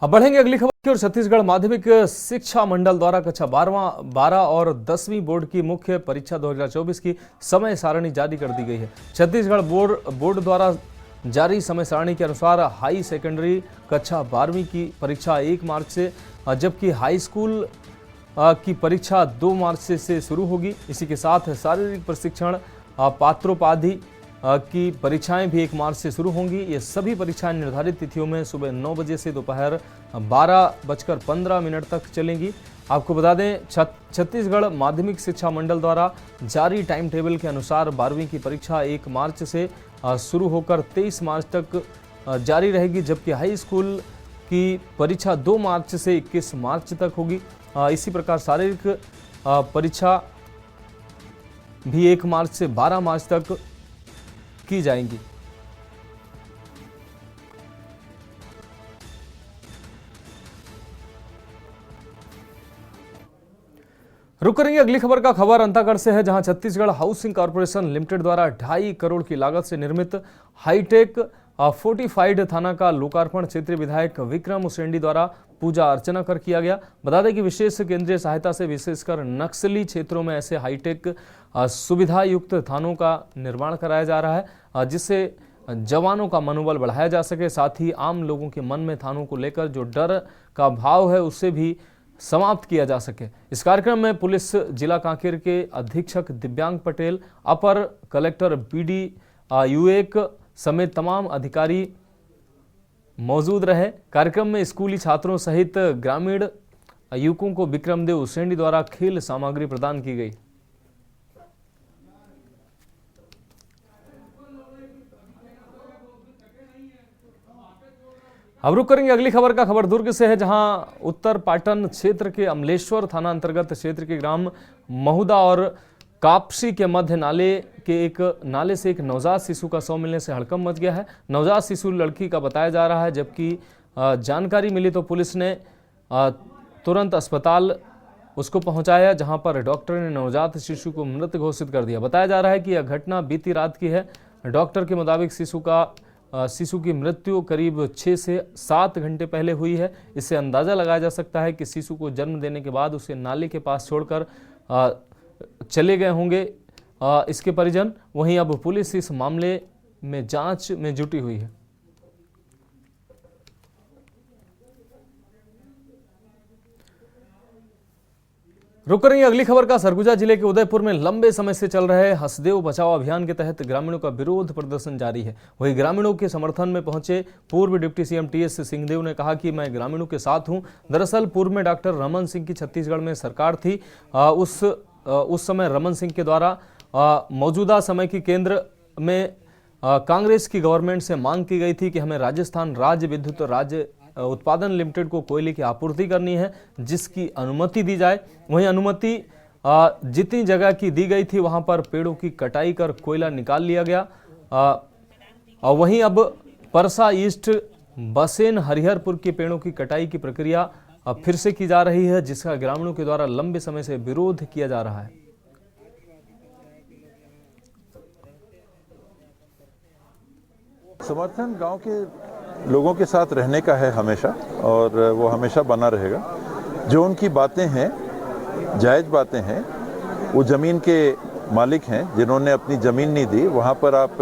अब बढ़ेंगे अगली खबर की ओर। छत्तीसगढ़ माध्यमिक शिक्षा मंडल द्वारा कक्षा 12 और 10वीं बोर्ड की मुख्य परीक्षा 2024 की समय सारणी जारी कर दी गई है। छत्तीसगढ़ बोर्ड द्वारा जारी समय सारणी के अनुसार हाई सेकेंडरी कक्षा 12वीं की परीक्षा 1 मार्च से, जबकि हाई स्कूल की परीक्षा 2 मार्च से शुरू होगी। इसी के साथ शारीरिक प्रशिक्षण पात्रोपाधि की परीक्षाएं भी 1 मार्च से शुरू होंगी। ये सभी परीक्षाएं निर्धारित तिथियों में सुबह 9 बजे से दोपहर 12:15 तक चलेंगी। आपको बता दें, छत्तीसगढ़ माध्यमिक शिक्षा मंडल द्वारा जारी टाइम टेबल के अनुसार 12वीं की परीक्षा 1 मार्च से शुरू होकर 23 मार्च तक जारी रहेगी, जबकि हाई स्कूल की परीक्षा 2 मार्च से 21 मार्च तक होगी। इसी प्रकार शारीरिक परीक्षा भी 1 मार्च से 12 मार्च तक की जाएंगी। रुक करेंगे अगली खबर का। खबर अंतागढ़ से है, जहां छत्तीसगढ़ हाउसिंग कॉर्पोरेशन लिमिटेड द्वारा 2.5 करोड़ की लागत से निर्मित हाईटेक फोर्टिफाइड थाना का लोकार्पण क्षेत्रीय विधायक विक्रम उसेंडी द्वारा पूजा अर्चना कर किया गया। बता दें कि विशेष केंद्रीय सहायता से विशेषकर नक्सली क्षेत्रों में ऐसे हाईटेक सुविधा युक्त थानों का निर्माण कराया जा रहा है, जिससे जवानों का मनोबल बढ़ाया जा सके, साथ ही आम लोगों के मन में थानों को लेकर जो डर का भाव है उससे भी समाप्त किया जा सके। इस कार्यक्रम में पुलिस जिला कांकेर के अधीक्षक दिव्यांग पटेल, अपर कलेक्टर बीडी यूएक समेत तमाम अधिकारी मौजूद रहे। कार्यक्रम में स्कूली छात्रों सहित ग्रामीण युवकों को विक्रमदेव उसेंडी द्वारा खेल सामग्री प्रदान की गई। अब रुक करेंगे अगली खबर का। खबर दुर्ग से है, जहां उत्तर पाटन क्षेत्र के अमलेश्वर थाना अंतर्गत क्षेत्र के ग्राम महुदा और कापसी के मध्य नाले से एक नवजात शिशु का शव मिलने से हड़कंप मच गया है। नवजात शिशु लड़की का बताया जा रहा है, जबकि जानकारी मिली तो पुलिस ने तुरंत अस्पताल उसको पहुंचाया, जहां पर डॉक्टर ने नवजात शिशु को मृत घोषित कर दिया। बताया जा रहा है कि यह घटना बीती रात की है। डॉक्टर के मुताबिक शिशु की मृत्यु करीब 6 से 7 घंटे पहले हुई है। इससे अंदाजा लगाया जा सकता है कि शिशु को जन्म देने के बाद उसे नाले के पास छोड़कर चले गए होंगे इसके परिजन। वहीं अब पुलिस इस मामले में जांच में जुटी हुई है। रुक रही अगली खबर का। सरगुजा जिले के उदयपुर में लंबे समय से चल रहे हसदेव बचाओ अभियान के तहत ग्रामीणों का विरोध प्रदर्शन जारी है। वहीं ग्रामीणों के समर्थन में पहुंचे पूर्व डिप्टी सीएम टीएस सिंहदेव ने कहा कि मैं ग्रामीणों के साथ हूं। दरअसल पूर्व में डॉक्टर रमन सिंह की छत्तीसगढ़ में सरकार थी। उस समय रमन सिंह के द्वारा मौजूदा समय की केंद्र में कांग्रेस की गवर्नमेंट से मांग की गई थी कि हमें राजस्थान राज्य विद्युत राज्य उत्पादन लिमिटेड को कोयले की आपूर्ति करनी है, जिसकी अनुमति दी जाए। वहीं अनुमति जितनी जगह की दी गई थी वहां पर पेड़ों की कटाई कर कोयला निकाल लिया गया। और वहीं अब परसा ईस्ट बसेन हरिहरपुर के पेड़ों की कटाई की प्रक्रिया अब फिर से की जा रही है, जिसका ग्रामीणों के द्वारा लंबे समय से विरोध किया जा रहा है। समर्थन गांव के लोगों के साथ रहने का है हमेशा, और वो हमेशा बना रहेगा। जो उनकी बातें हैं, जायज़ बातें हैं, वो ज़मीन के मालिक हैं जिन्होंने अपनी ज़मीन नहीं दी, वहाँ पर आप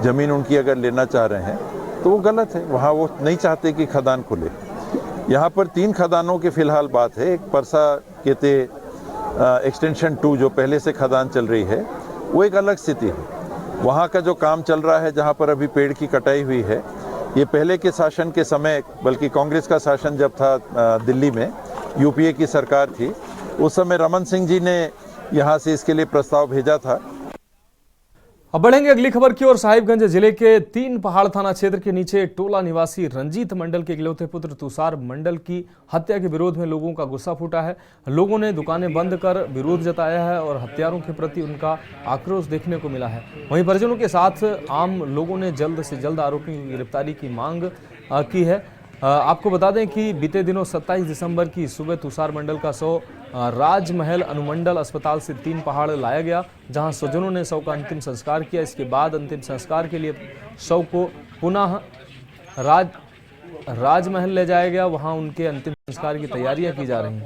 ज़मीन उनकी अगर लेना चाह रहे हैं तो वो गलत है। वहाँ वो नहीं चाहते कि खदान खुले। यहाँ पर 3 खदानों के फिलहाल बात है। एक परसा केते एक्सटेंशन 2 जो पहले से खदान चल रही है, वो एक अलग स्थिति है। वहाँ का जो काम चल रहा है, जहाँ पर अभी पेड़ की कटाई हुई है, ये पहले के शासन के समय, बल्कि कांग्रेस का शासन जब था दिल्ली में, यूपीए की सरकार थी, उस समय रमन सिंह जी ने यहाँ से इसके लिए प्रस्ताव भेजा था। अब बढ़ेंगे अगली खबर की ओर। साहिबगंज जिले के 3 पहाड़ थाना क्षेत्र के नीचे टोला निवासी रंजीत मंडल के इकलौते पुत्र तुषार मंडल की हत्या के विरोध में लोगों का गुस्सा फूटा है। लोगों ने दुकानें बंद कर विरोध जताया है और हत्यारों के प्रति उनका आक्रोश देखने को मिला है। वहीं परिजनों के साथ आम लोगों ने जल्द से जल्द आरोपियों की गिरफ्तारी की मांग की है। आपको बता दें कि बीते दिनों 27 दिसंबर की सुबह तुषार मंडल का शव राजमहल अनुमंडल अस्पताल से 3 पहाड़ लाया गया, जहां स्वजनों ने शव का अंतिम संस्कार किया। इसके बाद अंतिम संस्कार के लिए शव को पुनः राजमहल ले जाया गया। वहां उनके अंतिम संस्कार की तैयारियां की जा रही हैं।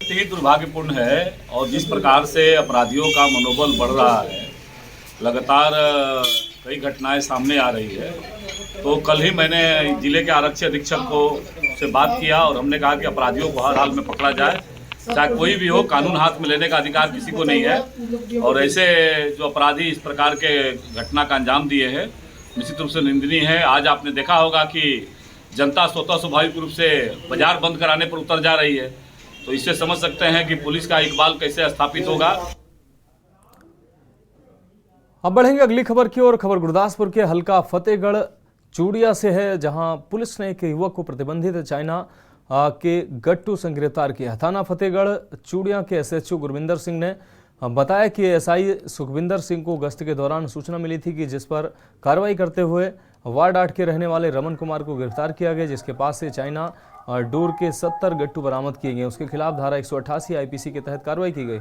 ही दुर्भाग्यपूर्ण है, और जिस प्रकार से अपराधियों का मनोबल बढ़ रहा है, लगातार कई घटनाएं सामने आ रही है। तो कल ही मैंने जिले के आरक्षी अधीक्षक को से बात किया और हमने कहा कि अपराधियों को हर हाल में पकड़ा जाए, चाहे कोई भी हो। कानून हाथ में लेने का अधिकार किसी को नहीं है, और ऐसे जो अपराधी इस प्रकार के घटना का अंजाम दिए हैं, निश्चित रूप से निंदनीय है। आज आपने देखा होगा कि जनता स्वतः स्वाभाविक रूप से बाजार बंद कराने पर उतर जा रही है, तो इससे समझ सकते हैं कि पुलिस का इकबाल कैसे स्थापित होगा। अब बढ़ेंगे अगली खबर की ओर। खबर गुरदासपुर के हल्का फतेहगढ़ चूड़िया से है, जहां पुलिस ने एक युवक को प्रतिबंधित चाइना के गट्टू से गिरफ्तार किया। थाना फतेहगढ़ चूड़िया के एसएचओ गुरविंदर सिंह ने बताया कि एसआई सुखविंदर सिंह को गश्त के दौरान सूचना मिली थी कि जिस पर कार्रवाई करते हुए वार्ड 8 के रहने वाले रमन कुमार को गिरफ्तार किया गया, जिसके पास से चाइना डोर के 70 गट्टू बरामद किए गए। उसके खिलाफ धारा 188 आईपीसी के तहत कार्रवाई की गई।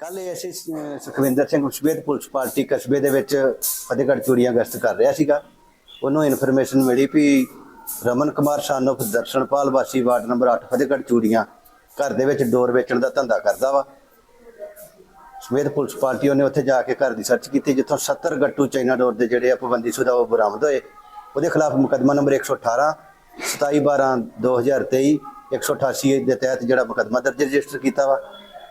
ਕੱਲ ਅਸੀਂ ਸੁਖਵਿੰਦਰ ਸਿੰਘ ਉਸਬੇਦ ਪੁਲਿਸ ਪਾਰਟੀ ਕਸਬੇ ਦੇ ਵਿੱਚ ਫਤਿਹਗੜ੍ਹ ਚੂੜੀਆਂ ਗਸ਼ਤ ਕਰ ਰਿਹਾ ਸੀਗਾ। ਉਹਨੂੰ ਇਨਫੋਰਮੇਸ਼ਨ ਮਿਲੀ ਵੀ ਰਮਨ ਕੁਮਾਰ son of ਦਰਸ਼ਨਪਾਲ ਵਾਸੀ ਵਾਰਡ ਨੰਬਰ 8 ਫਤਿਹਗੜ੍ਹ ਚੂੜੀਆਂ ਘਰ ਦੇ ਵਿੱਚ ਡੋਰ ਵੇਚਣ ਦਾ ਧੰਦਾ ਕਰਦਾ ਵਾ। ਸਮੇਤ ਪੁਲਿਸ ਪਾਰਟੀ ਉਹਨੇ ਉੱਥੇ ਜਾ ਕੇ ਘਰ ਦੀ ਸਰਚ ਕੀਤੀ, ਜਿੱਥੋਂ 70 ਗੱਟੂ ਚਾਈਨਾ ਡੋਰ ਦੇ ਜਿਹੜੇ ਆ ਪਾਬੰਦੀਸ਼ੁਦਾ ਉਹ ਬਰਾਮਦ ਹੋਏ। ਉਹਦੇ ਖਿਲਾਫ ਮੁਕੱਦਮਾ ਨੰਬਰ 118 27/12/2023 188 ਦੇ ਤਹਿਤ ਜਿਹੜਾ ਮੁਕੱਦਮਾ ਦਰਜ ਰਜਿਸਟਰ ਕੀਤਾ ਵਾ।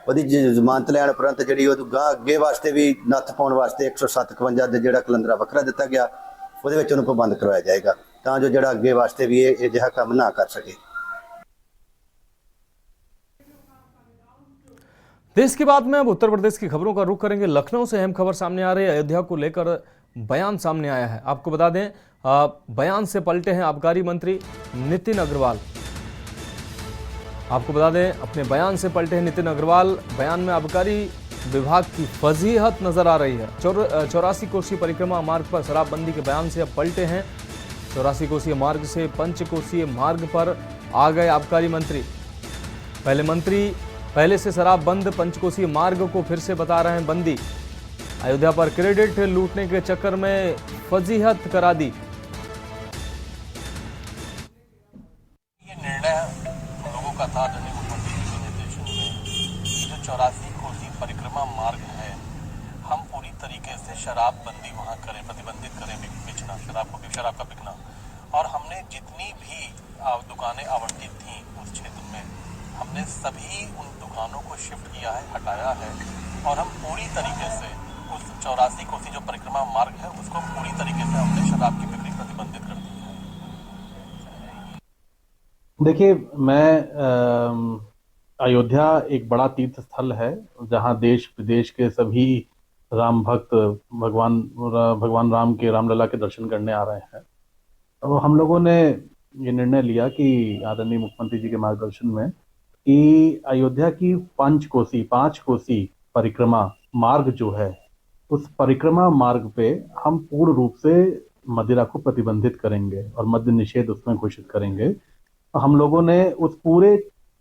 ਉਹਦੀ ਜ਼ਮਾਨਤ ਲੈਣ ਉਪਰੰਤ ਜਿਹੜੀ ਉਹ ਅੱਗੇ ਵਾਸਤੇ ਵੀ ਨੱਥ ਪਾਉਣ ਵਾਸਤੇ 157 ਦੇ ਜਿਹੜਾ ਕਲੰਦਰਾ ਵੱਖਰਾ ਦਿੱਤਾ ਗਿਆ, ਉਹਦੇ ਵਿੱਚ ਉਹਨੂੰ ਪਾਬੰਦ ਕਰਵਾਇਆ ਜਾਏਗਾ, ਤਾਂ ਜੋ ਜਿਹੜਾ ਅੱਗੇ ਵਾਸਤੇ ਵੀ ਇਹ ਅਜਿਹਾ ਕੰਮ ਨਾ ਕਰ ਸਕੇ। देश के बाद में अब उत्तर प्रदेश की खबरों का रुख करेंगे। लखनऊ से अहम खबर सामने आ रही है। अयोध्या को लेकर बयान सामने आया है। आपको बता दें, बयान से पलटे हैं आबकारी मंत्री नितिन अग्रवाल। आपको बता दें, अपने बयान से पलटे हैं नितिन अग्रवाल। बयान में आबकारी विभाग की फजीहत नजर आ रही है। 84 कोसीय परिक्रमा मार्ग पर शराबबंदी के बयान से अब पलटे हैं। 84 कोसीय मार्ग से पंचकोसीय मार्ग पर आ गए आबकारी मंत्री। पहले से शराब बंद पंचकोसीय मार्ग को फिर से बता रहे हैं बंदी। अयोध्या पर क्रेडिट लूटने के चक्कर में फजीहत करा दी। ये निर्णय लोगों का था आदरणीय मुख्यमंत्री जी के निर्देशन में, जो 84 कोसी परिक्रमा मार्ग है, हम पूरी तरीके से शराब बंदी वहाँ करें, प्रतिबंधित करें बेचना, शराब का बिकना। और हमने जितनी भी दुकानें आवंटित थी उस क्षेत्र में, हमने सभी उन दुकानों को शिफ्ट किया है, हटाया है, और हम पूरी तरीके से उस 84 कोसी जो परिक्रमा मार्ग है उसको पूरी तरीके से हमने शराब की बिक्री प्रतिबंधित कर दी है। देखिए, मैं अयोध्या एक बड़ा तीर्थ स्थल है जहां देश विदेश के सभी राम भक्त भगवान राम के रामलला के दर्शन करने आ रहे हैं। तो हम लोगों ने ये निर्णय लिया कि आदरणीय मुख्यमंत्री जी के मार्गदर्शन में कि अयोध्या की पांच कोसी परिक्रमा मार्ग जो है, उस परिक्रमा मार्ग पे हम पूर्ण रूप से मदिरा को प्रतिबंधित करेंगे और मद्य निषेध उसमें घोषित करेंगे। तो हम लोगों ने उस पूरे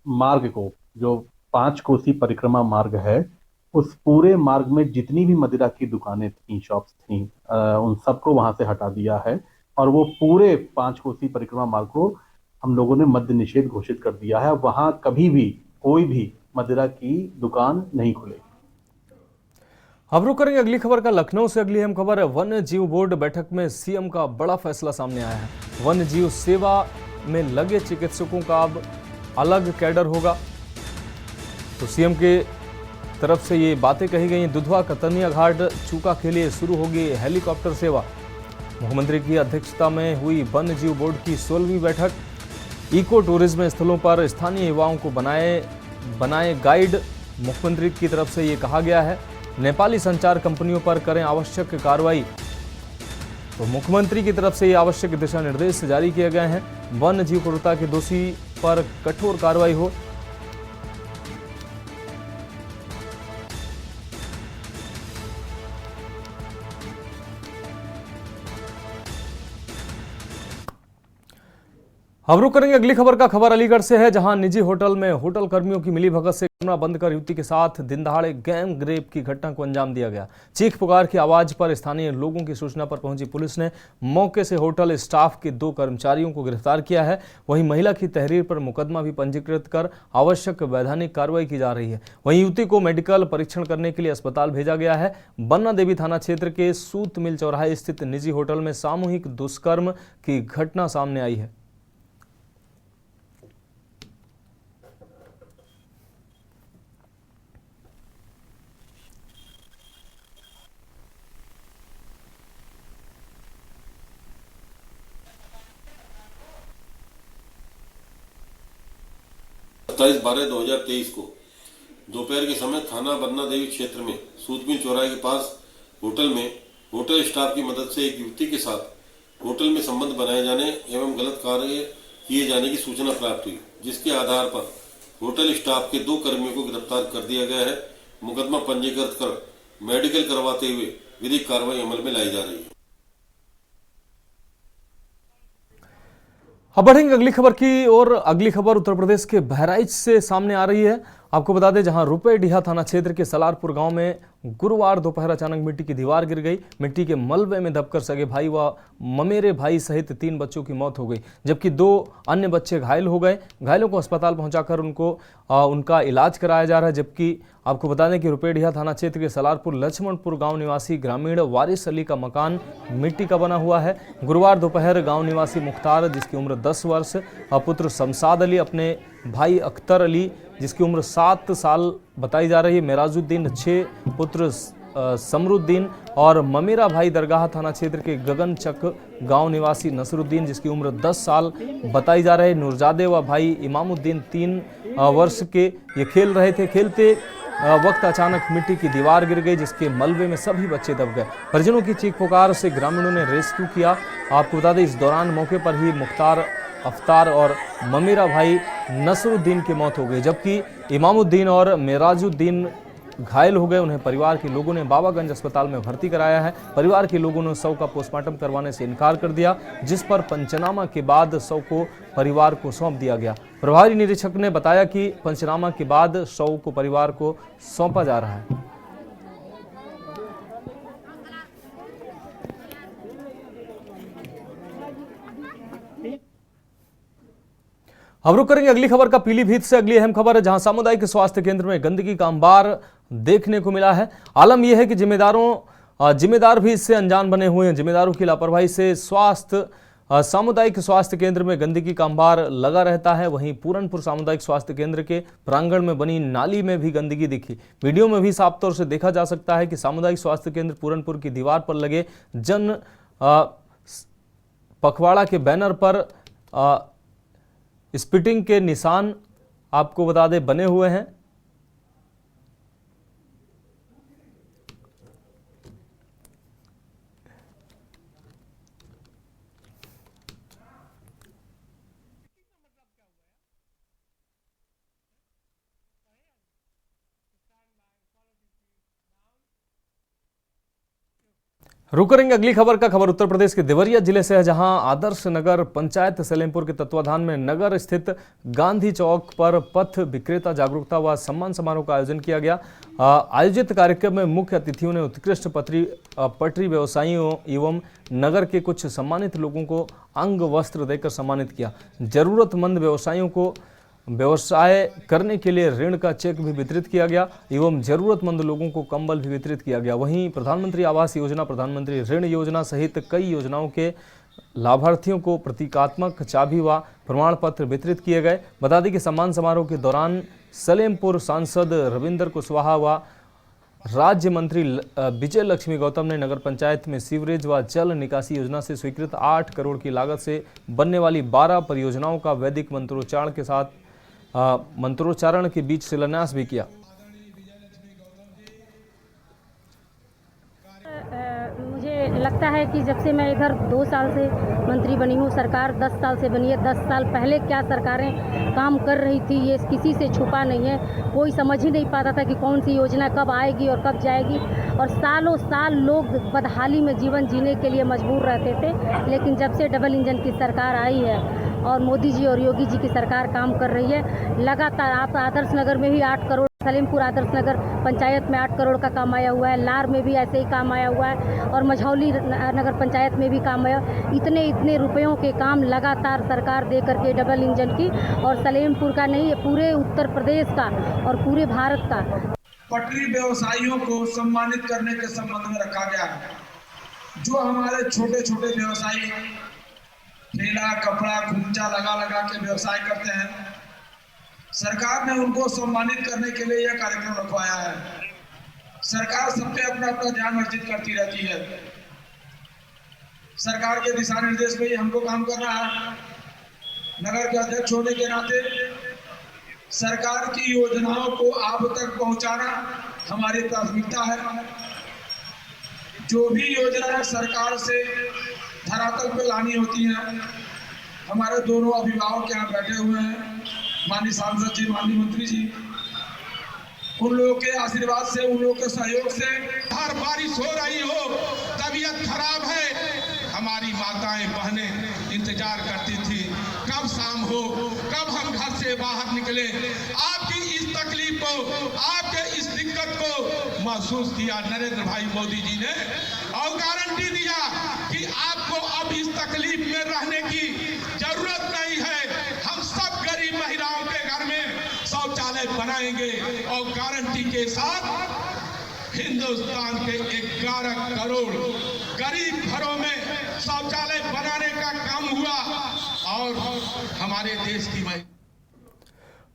मार्ग को, जो 5 कोसी परिक्रमा मार्ग है, उस पूरे मार्ग में जितनी भी मदिरा की दुकानें थी, शॉप्स थी, उन सबको वहां से हटा दिया है और वो पूरे 5 कोसी परिक्रमा मार्ग को हम लोगों ने मद्य निषेध घोषित कर दिया है। वहां कभी भी कोई भी मदिरा की दुकान नहीं खुलेगी। अब रुक करेंगे अगली खबर का लखनऊ से। अगली अहम खबर है, वन्य जीव बोर्ड बैठक में सीएम का बड़ा फैसला सामने आया है। वन्य जीव सेवा में लगे चिकित्सकों का अब अलग कैडर होगा। तो सीएम के तरफ से ये बातें कही गई। दुधवा कतनिया घाट चूका के लिए शुरू होगी हेलीकॉप्टर सेवा। मुख्यमंत्री की अध्यक्षता में हुई वन्य जीव बोर्ड की 16वीं बैठक। इको टूरिज्म स्थलों पर स्थानीय युवाओं को बनाए गाइड। मुख्यमंत्री की तरफ से ये कहा गया है। नेपाली संचार कंपनियों पर करें आवश्यक कार्रवाई। तो मुख्यमंत्री की तरफ से ये आवश्यक दिशा निर्देश जारी किए गए हैं। वन्य जीव क्रूरता के दोषी पर कठोर कार्रवाई हो। अब रुक करेंगे अगली खबर का। खबर अलीगढ़ से है, जहां निजी होटल में होटल कर्मियों की मिलीभगत से कमरा बंद कर युवती के साथ दिन दहाड़े गैंग रेप की घटना को अंजाम दिया गया। चीख पुकार की आवाज पर स्थानीय लोगों की सूचना पर पहुंची पुलिस ने मौके से होटल स्टाफ के 2 कर्मचारियों को गिरफ्तार किया है। वहीं महिला की तहरीर पर मुकदमा भी पंजीकृत कर आवश्यक वैधानिक कार्रवाई की जा रही है। वहीं युवती को मेडिकल परीक्षण करने के लिए अस्पताल भेजा गया है। बन्ना देवी थाना क्षेत्र के सूत मिल चौराहे स्थित निजी होटल में सामूहिक दुष्कर्म की घटना सामने आई है। सत्ताईस 12/2023 को दोपहर के समय थाना बन्ना देवी क्षेत्र में सूतमिल चौराहे के पास होटल में होटल स्टाफ की मदद से एक युवती के साथ होटल में संबंध बनाए जाने एवं गलत कार्य किए जाने की सूचना प्राप्त हुई, जिसके आधार पर होटल स्टाफ के 2 कर्मियों को गिरफ्तार कर दिया गया है। मुकदमा पंजीकृत कर मेडिकल करवाते हुए विधिक कार्रवाई अमल में लाई जा रही है। अब बढ़ेंगे अगली खबर की और। अगली खबर उत्तर प्रदेश के बहराइच से सामने आ रही है। आपको बता दें, जहां रुपएडीहा थाना क्षेत्र के सलारपुर गांव में गुरुवार दोपहर अचानक मिट्टी की दीवार गिर गई। मिट्टी के मलबे में दबकर सगे भाई व ममेरे भाई सहित 3 बच्चों की मौत हो गई, जबकि 2 अन्य बच्चे घायल हो गए। घायलों को अस्पताल पहुंचाकर उनका इलाज कराया जा रहा है। जबकि आपको बता दें कि रुपएडीहा थाना क्षेत्र के सलारपुर लक्ष्मणपुर गांव निवासी ग्रामीण वारिस अली का मकान मिट्टी का बना हुआ है। गुरुवार दोपहर गांव निवासी मुख्तार, जिसकी उम्र 10 वर्ष, पुत्र शमशाद अली, अपने भाई अख्तर अली, जिसकी उम्र 7 साल बताई जा रही है, मेराजुद्दीन, 6 पुत्र समरुद्दीन और ममेरा भाई दरगाह थाना क्षेत्र के गगनचक गांव निवासी नसरुद्दीन, जिसकी उम्र 10 साल बताई जा रही है, नूरजादे व भाई इमामुद्दीन 3 वर्ष के। ये खेल रहे थे। खेलते वक्त अचानक मिट्टी की दीवार गिर गई, जिसके मलबे में सभी बच्चे दब गए। परिजनों की चीख पुकार से ग्रामीणों ने रेस्क्यू किया। आपको बता दें, इस दौरान मौके पर ही मुख्तार, अफ्तार और ममीरा भाई नसरुद्दीन की मौत हो गई, जबकि इमामुद्दीन और मेराजुद्दीन घायल हो गए। उन्हें परिवार के लोगों ने बाबागंज अस्पताल में भर्ती कराया है। परिवार के लोगों ने शव का पोस्टमार्टम करवाने से इनकार कर दिया, जिस पर पंचनामा के बाद शव को परिवार को सौंप दिया गया। प्रभारी निरीक्षक ने बताया कि पंचनामा के बाद शव को परिवार को सौंपा जा रहा है। अब रुक करेंगे अगली खबर का पीलीभीत से। अगली अहम खबर है, जहां सामुदायिक स्वास्थ्य केंद्र में गंदगी का अंबार देखने को मिला है। आलम यह है कि जिम्मेदार भी इससे अनजान बने हुए हैं। जिम्मेदारों की लापरवाही से सामुदायिक स्वास्थ्य केंद्र में गंदगी का अंबार लगा रहता है। वहीं पूरनपुर सामुदायिक स्वास्थ्य केंद्र के प्रांगण में बनी नाली में भी गंदगी दिखी। वीडियो में भी साफ तौर से देखा जा सकता है कि सामुदायिक स्वास्थ्य केंद्र पूरनपुर की दीवार पर लगे जन पखवाड़ा के बैनर पर स्पिटिंग के निशान आपको बता दें बने हुए हैं। रुक करेंगे अगली खबर का। खबर उत्तर प्रदेश के देवरिया जिले से है, जहां आदर्श नगर पंचायत सलेमपुर के तत्वाधान में नगर स्थित गांधी चौक पर पथ विक्रेता जागरूकता व सम्मान समारोह का आयोजन किया गया। आयोजित कार्यक्रम में मुख्य अतिथियों ने उत्कृष्ट पटरी व्यवसायियों एवं नगर के कुछ सम्मानित लोगों को अंग वस्त्र देकर सम्मानित किया। जरूरतमंद व्यवसायियों को व्यवसाय करने के लिए ऋण का चेक भी वितरित किया गया एवं जरूरतमंद लोगों को कंबल भी वितरित किया गया। वहीं प्रधानमंत्री आवास योजना, प्रधानमंत्री ऋण योजना सहित कई योजनाओं के लाभार्थियों को प्रतीकात्मक चाबी व प्रमाण पत्र वितरित किए गए। बता दें कि सम्मान समारोह के दौरान सलेमपुर सांसद रविंद्र कुशवाहा व राज्य मंत्री विजय लक्ष्मी गौतम ने नगर पंचायत में सीवरेज व जल निकासी योजना से स्वीकृत 8 करोड़ की लागत से बनने वाली 12 परियोजनाओं का वैदिक मंत्रोच्चारण के बीच शिलान्यास भी किया। मुझे लगता है कि जब से मैं इधर 2 साल से मंत्री बनी हूँ, सरकार 10 साल से बनी है। 10 साल पहले क्या सरकारें काम कर रही थी ये किसी से छुपा नहीं है। कोई समझ ही नहीं पाता था कि कौन सी योजना कब आएगी और कब जाएगी, और सालों साल लोग बदहाली में जीवन जीने के लिए मजबूर रहते थे। लेकिन जब से डबल इंजन की सरकार आई है और मोदी जी और योगी जी की सरकार काम कर रही है, लगातार आप आदर्श नगर में ही 8 करोड़, सलेमपुर आदर्श नगर पंचायत में 8 करोड़ का काम आया हुआ है, लार में भी ऐसे ही काम आया हुआ है और मझौली नगर पंचायत में भी काम आया। इतने रुपयों के काम लगातार सरकार दे करके डबल इंजन की, और सलेमपुर का नहीं है पूरे उत्तर प्रदेश का और पूरे भारत का। पटरी व्यवसायियों को सम्मानित करने के संबंध में रखा गया है। जो हमारे छोटे छोटे व्यवसायी ठेला कपड़ा खुंचा लगा के व्यवसाय करते हैं, सरकार ने उनको सम्मानित करने के लिए यह कार्यक्रम रखवाया है। सरकार सब पे अपना ध्यान अर्जित करती रहती है। सरकार के दिशा निर्देश में ही हमको काम करना है। नगर के अध्यक्ष होने के नाते सरकार की योजनाओं को आप तक पहुंचाना हमारी प्राथमिकता है। जो भी योजनाएं सरकार से धरातल पे लानी होती हैं, हमारे दोनों अभिभावक यहाँ बैठे हुए हैं, माननीय सांसद जी, माननीय मंत्री जी, उन लोगों के आशीर्वाद से, उन लोगों के सहयोग से। हर बारिश हो रही हो, तबीयत खराब है, हमारी माताएं बहनें इंतजार करती थी कब शाम हो, कब हम घर से बाहर निकले। आपकी इस तकलीफ को, आपके इस दिक्कत को महसूस किया नरेंद्र भाई मोदी जी ने और गारंटी दिया कि आपको अब इस तकलीफ में रहने की जरूरत नहीं है। हम सब गरीब महिलाओं के घर में शौचालय बनाएंगे और गारंटी के साथ हिंदुस्तान के 11 करोड़ गरीब घरों में शौचालय बनाने का काम हुआ और हमारे देश की महिला।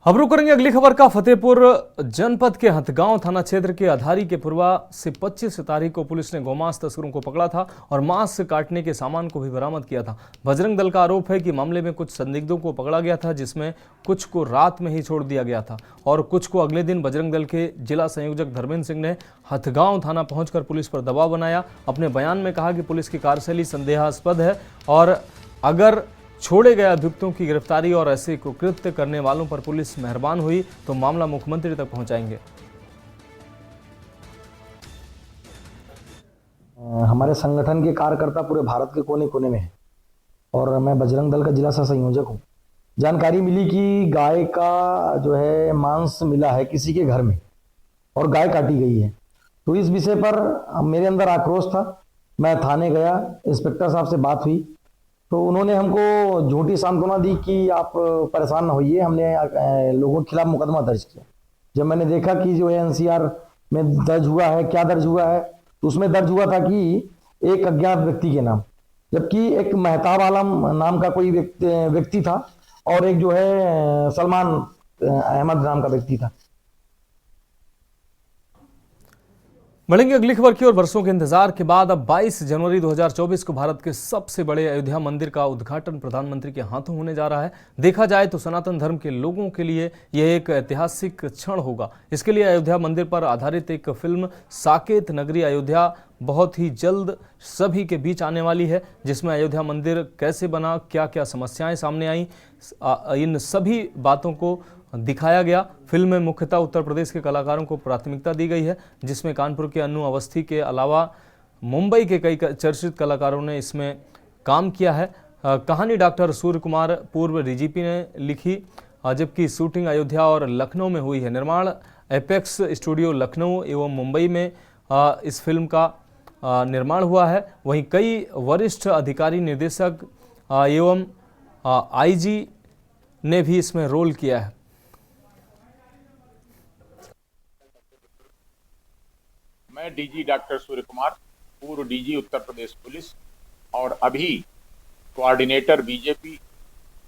अब रुक करेंगे अगली खबर का। फतेहपुर जनपद के हथगांव थाना क्षेत्र के अधारी के पूर्वा से 25 तारीख को पुलिस ने गौमांस तस्करों को पकड़ा था और मांस काटने के सामान को भी बरामद किया था। बजरंग दल का आरोप है कि मामले में कुछ संदिग्धों को पकड़ा गया था, जिसमें कुछ को रात में ही छोड़ दिया गया था और कुछ को अगले दिन बजरंग दल के जिला संयोजक धर्मेंद्र सिंह ने हथगांव थाना पहुंचकर पुलिस पर दबाव बनाया। अपने बयान में कहा कि पुलिस की कार्यशैली संदेहास्पद है और अगर छोड़े गए अभियुक्तों की गिरफ्तारी और ऐसे कुकृत्य करने वालों पर पुलिस मेहरबान हुई तो मामला मुख्यमंत्री तक पहुंचाएंगे। हमारे संगठन के कार्यकर्ता पूरे भारत के कोने कोने में हैं और मैं बजरंग दल का जिला सह संयोजक हूं। जानकारी मिली कि गाय का जो है मांस मिला है किसी के घर में और गाय काटी गई है, तो इस विषय पर मेरे अंदर आक्रोश था। मैं थाने गया, इंस्पेक्टर साहब से बात हुई तो उन्होंने हमको झूठी सांत्वना दी कि आप परेशान न होइए, हमने लोगों के खिलाफ मुकदमा दर्ज किया। जब मैंने देखा कि जो है एनसीआर में दर्ज हुआ है, क्या दर्ज हुआ है, तो उसमें दर्ज हुआ था कि एक अज्ञात व्यक्ति के नाम, जबकि एक मेहताब आलम नाम का कोई व्यक्ति था और एक जो है सलमान अहमद नाम का व्यक्ति था। बढ़ेंगे अगली खबर की ओर। वर्षों के इंतजार के बाद अब 22 जनवरी 2024 को भारत के सबसे बड़े अयोध्या मंदिर का उद्घाटन प्रधानमंत्री के हाथों होने जा रहा है। देखा जाए तो सनातन धर्म के लोगों के लिए यह एक ऐतिहासिक क्षण होगा। इसके लिए अयोध्या मंदिर पर आधारित एक फिल्म साकेत नगरी अयोध्या बहुत ही जल्द सभी के बीच आने वाली है, जिसमें अयोध्या मंदिर कैसे बना, क्या क्या समस्याएं सामने आई, इन सभी बातों को दिखाया गया। फिल्म में मुख्यतः उत्तर प्रदेश के कलाकारों को प्राथमिकता दी गई है, जिसमें कानपुर के अन्नू अवस्थी के अलावा मुंबई के कई चर्चित कलाकारों ने इसमें काम किया है। कहानी डॉक्टर सूर्य कुमार पूर्व डीजीपी ने लिखी, जबकि शूटिंग अयोध्या और लखनऊ में हुई है। निर्माण एपेक्स स्टूडियो लखनऊ एवं मुंबई में इस फिल्म का निर्माण हुआ है। वहीं कई वरिष्ठ अधिकारी, निर्देशक एवं आईजी ने भी इसमें रोल किया है। मैं डीजी डॉक्टर सूर्य कुमार, पूर्व डीजी उत्तर प्रदेश पुलिस और अभी कोऑर्डिनेटर बीजेपी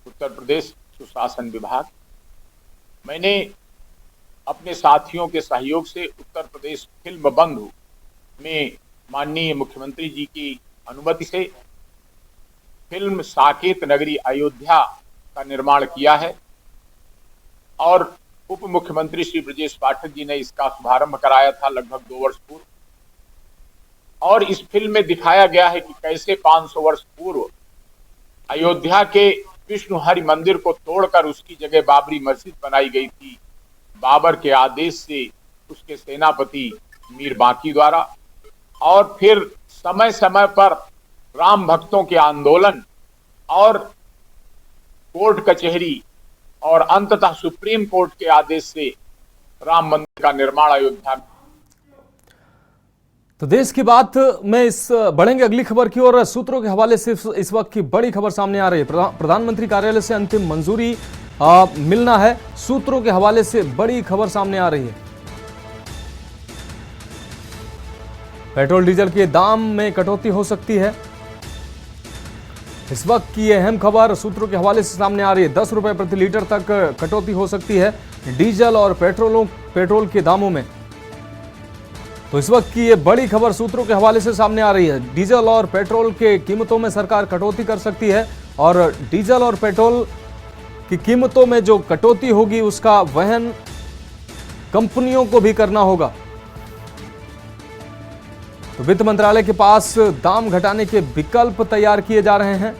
उत्तर प्रदेश सुशासन विभाग। मैंने अपने साथियों के सहयोग से उत्तर प्रदेश फिल्म बंधु में माननीय मुख्यमंत्री जी की अनुमति से फिल्म साकेत नगरी अयोध्या का निर्माण किया है और उप मुख्यमंत्री श्री ब्रजेश पाठक जी ने इसका शुभारंभ कराया था लगभग 2 वर्ष पूर्व। और इस फिल्म में दिखाया गया है कि कैसे 500 वर्ष पूर्व अयोध्या के विष्णु हरि मंदिर को तोड़कर उसकी जगह बाबरी मस्जिद बनाई गई थी, बाबर के आदेश से उसके सेनापति मीर बांकी द्वारा। और फिर समय समय पर राम भक्तों के आंदोलन और कोर्ट कचहरी और अंततः सुप्रीम कोर्ट के आदेश से राम मंदिर का निर्माण अयोध्या में। तो देश की बात में बढ़ेंगे अगली खबर की ओर। सूत्रों के हवाले से इस वक्त की बड़ी खबर सामने आ रही है। प्रधानमंत्री कार्यालय से अंतिम मंजूरी मिलना है। सूत्रों के हवाले से बड़ी खबर सामने आ रही है। पेट्रोल डीजल के दाम में कटौती हो सकती है। इस वक्त की यह अहम खबर सूत्रों के हवाले से सामने आ रही है। 10 रुपए प्रति लीटर तक कटौती हो सकती है डीजल और पेट्रोल के दामों में। तो इस वक्त की ये बड़ी खबर सूत्रों के हवाले से सामने आ रही है। डीजल और पेट्रोल के कीमतों में सरकार कटौती कर सकती है और डीजल और पेट्रोल की कीमतों में जो कटौती होगी उसका वहन कंपनियों को भी करना होगा। तो वित्त मंत्रालय के पास दाम घटाने के विकल्प तैयार किए जा रहे हैं।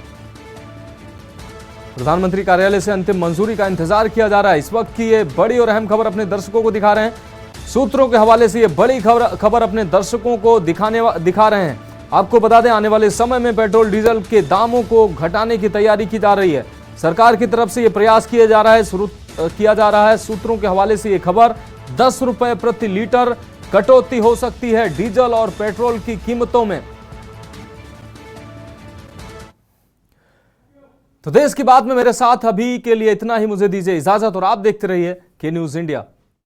प्रधानमंत्री कार्यालय से अंतिम मंजूरी का इंतजार किया जा रहा है। इस वक्त की ये बड़ी और अहम खबर अपने दर्शकों को दिखा रहे हैं। सूत्रों के हवाले से ये बड़ी खबर अपने दर्शकों को दिखा रहे हैं। आपको बता दें, आने वाले समय में पेट्रोल डीजल के दामों को घटाने की तैयारी की जा रही है। सरकार की तरफ से ये प्रयास किया जा रहा है। सूत्रों के हवाले से ये खबर 10 रुपए प्रति लीटर कटौती हो सकती है डीजल और पेट्रोल की कीमतों में। तो देश की बात में मेरे साथ अभी के लिए इतना ही। मुझे दीजिए इजाजत और आप देखते रहिए के न्यूज इंडिया।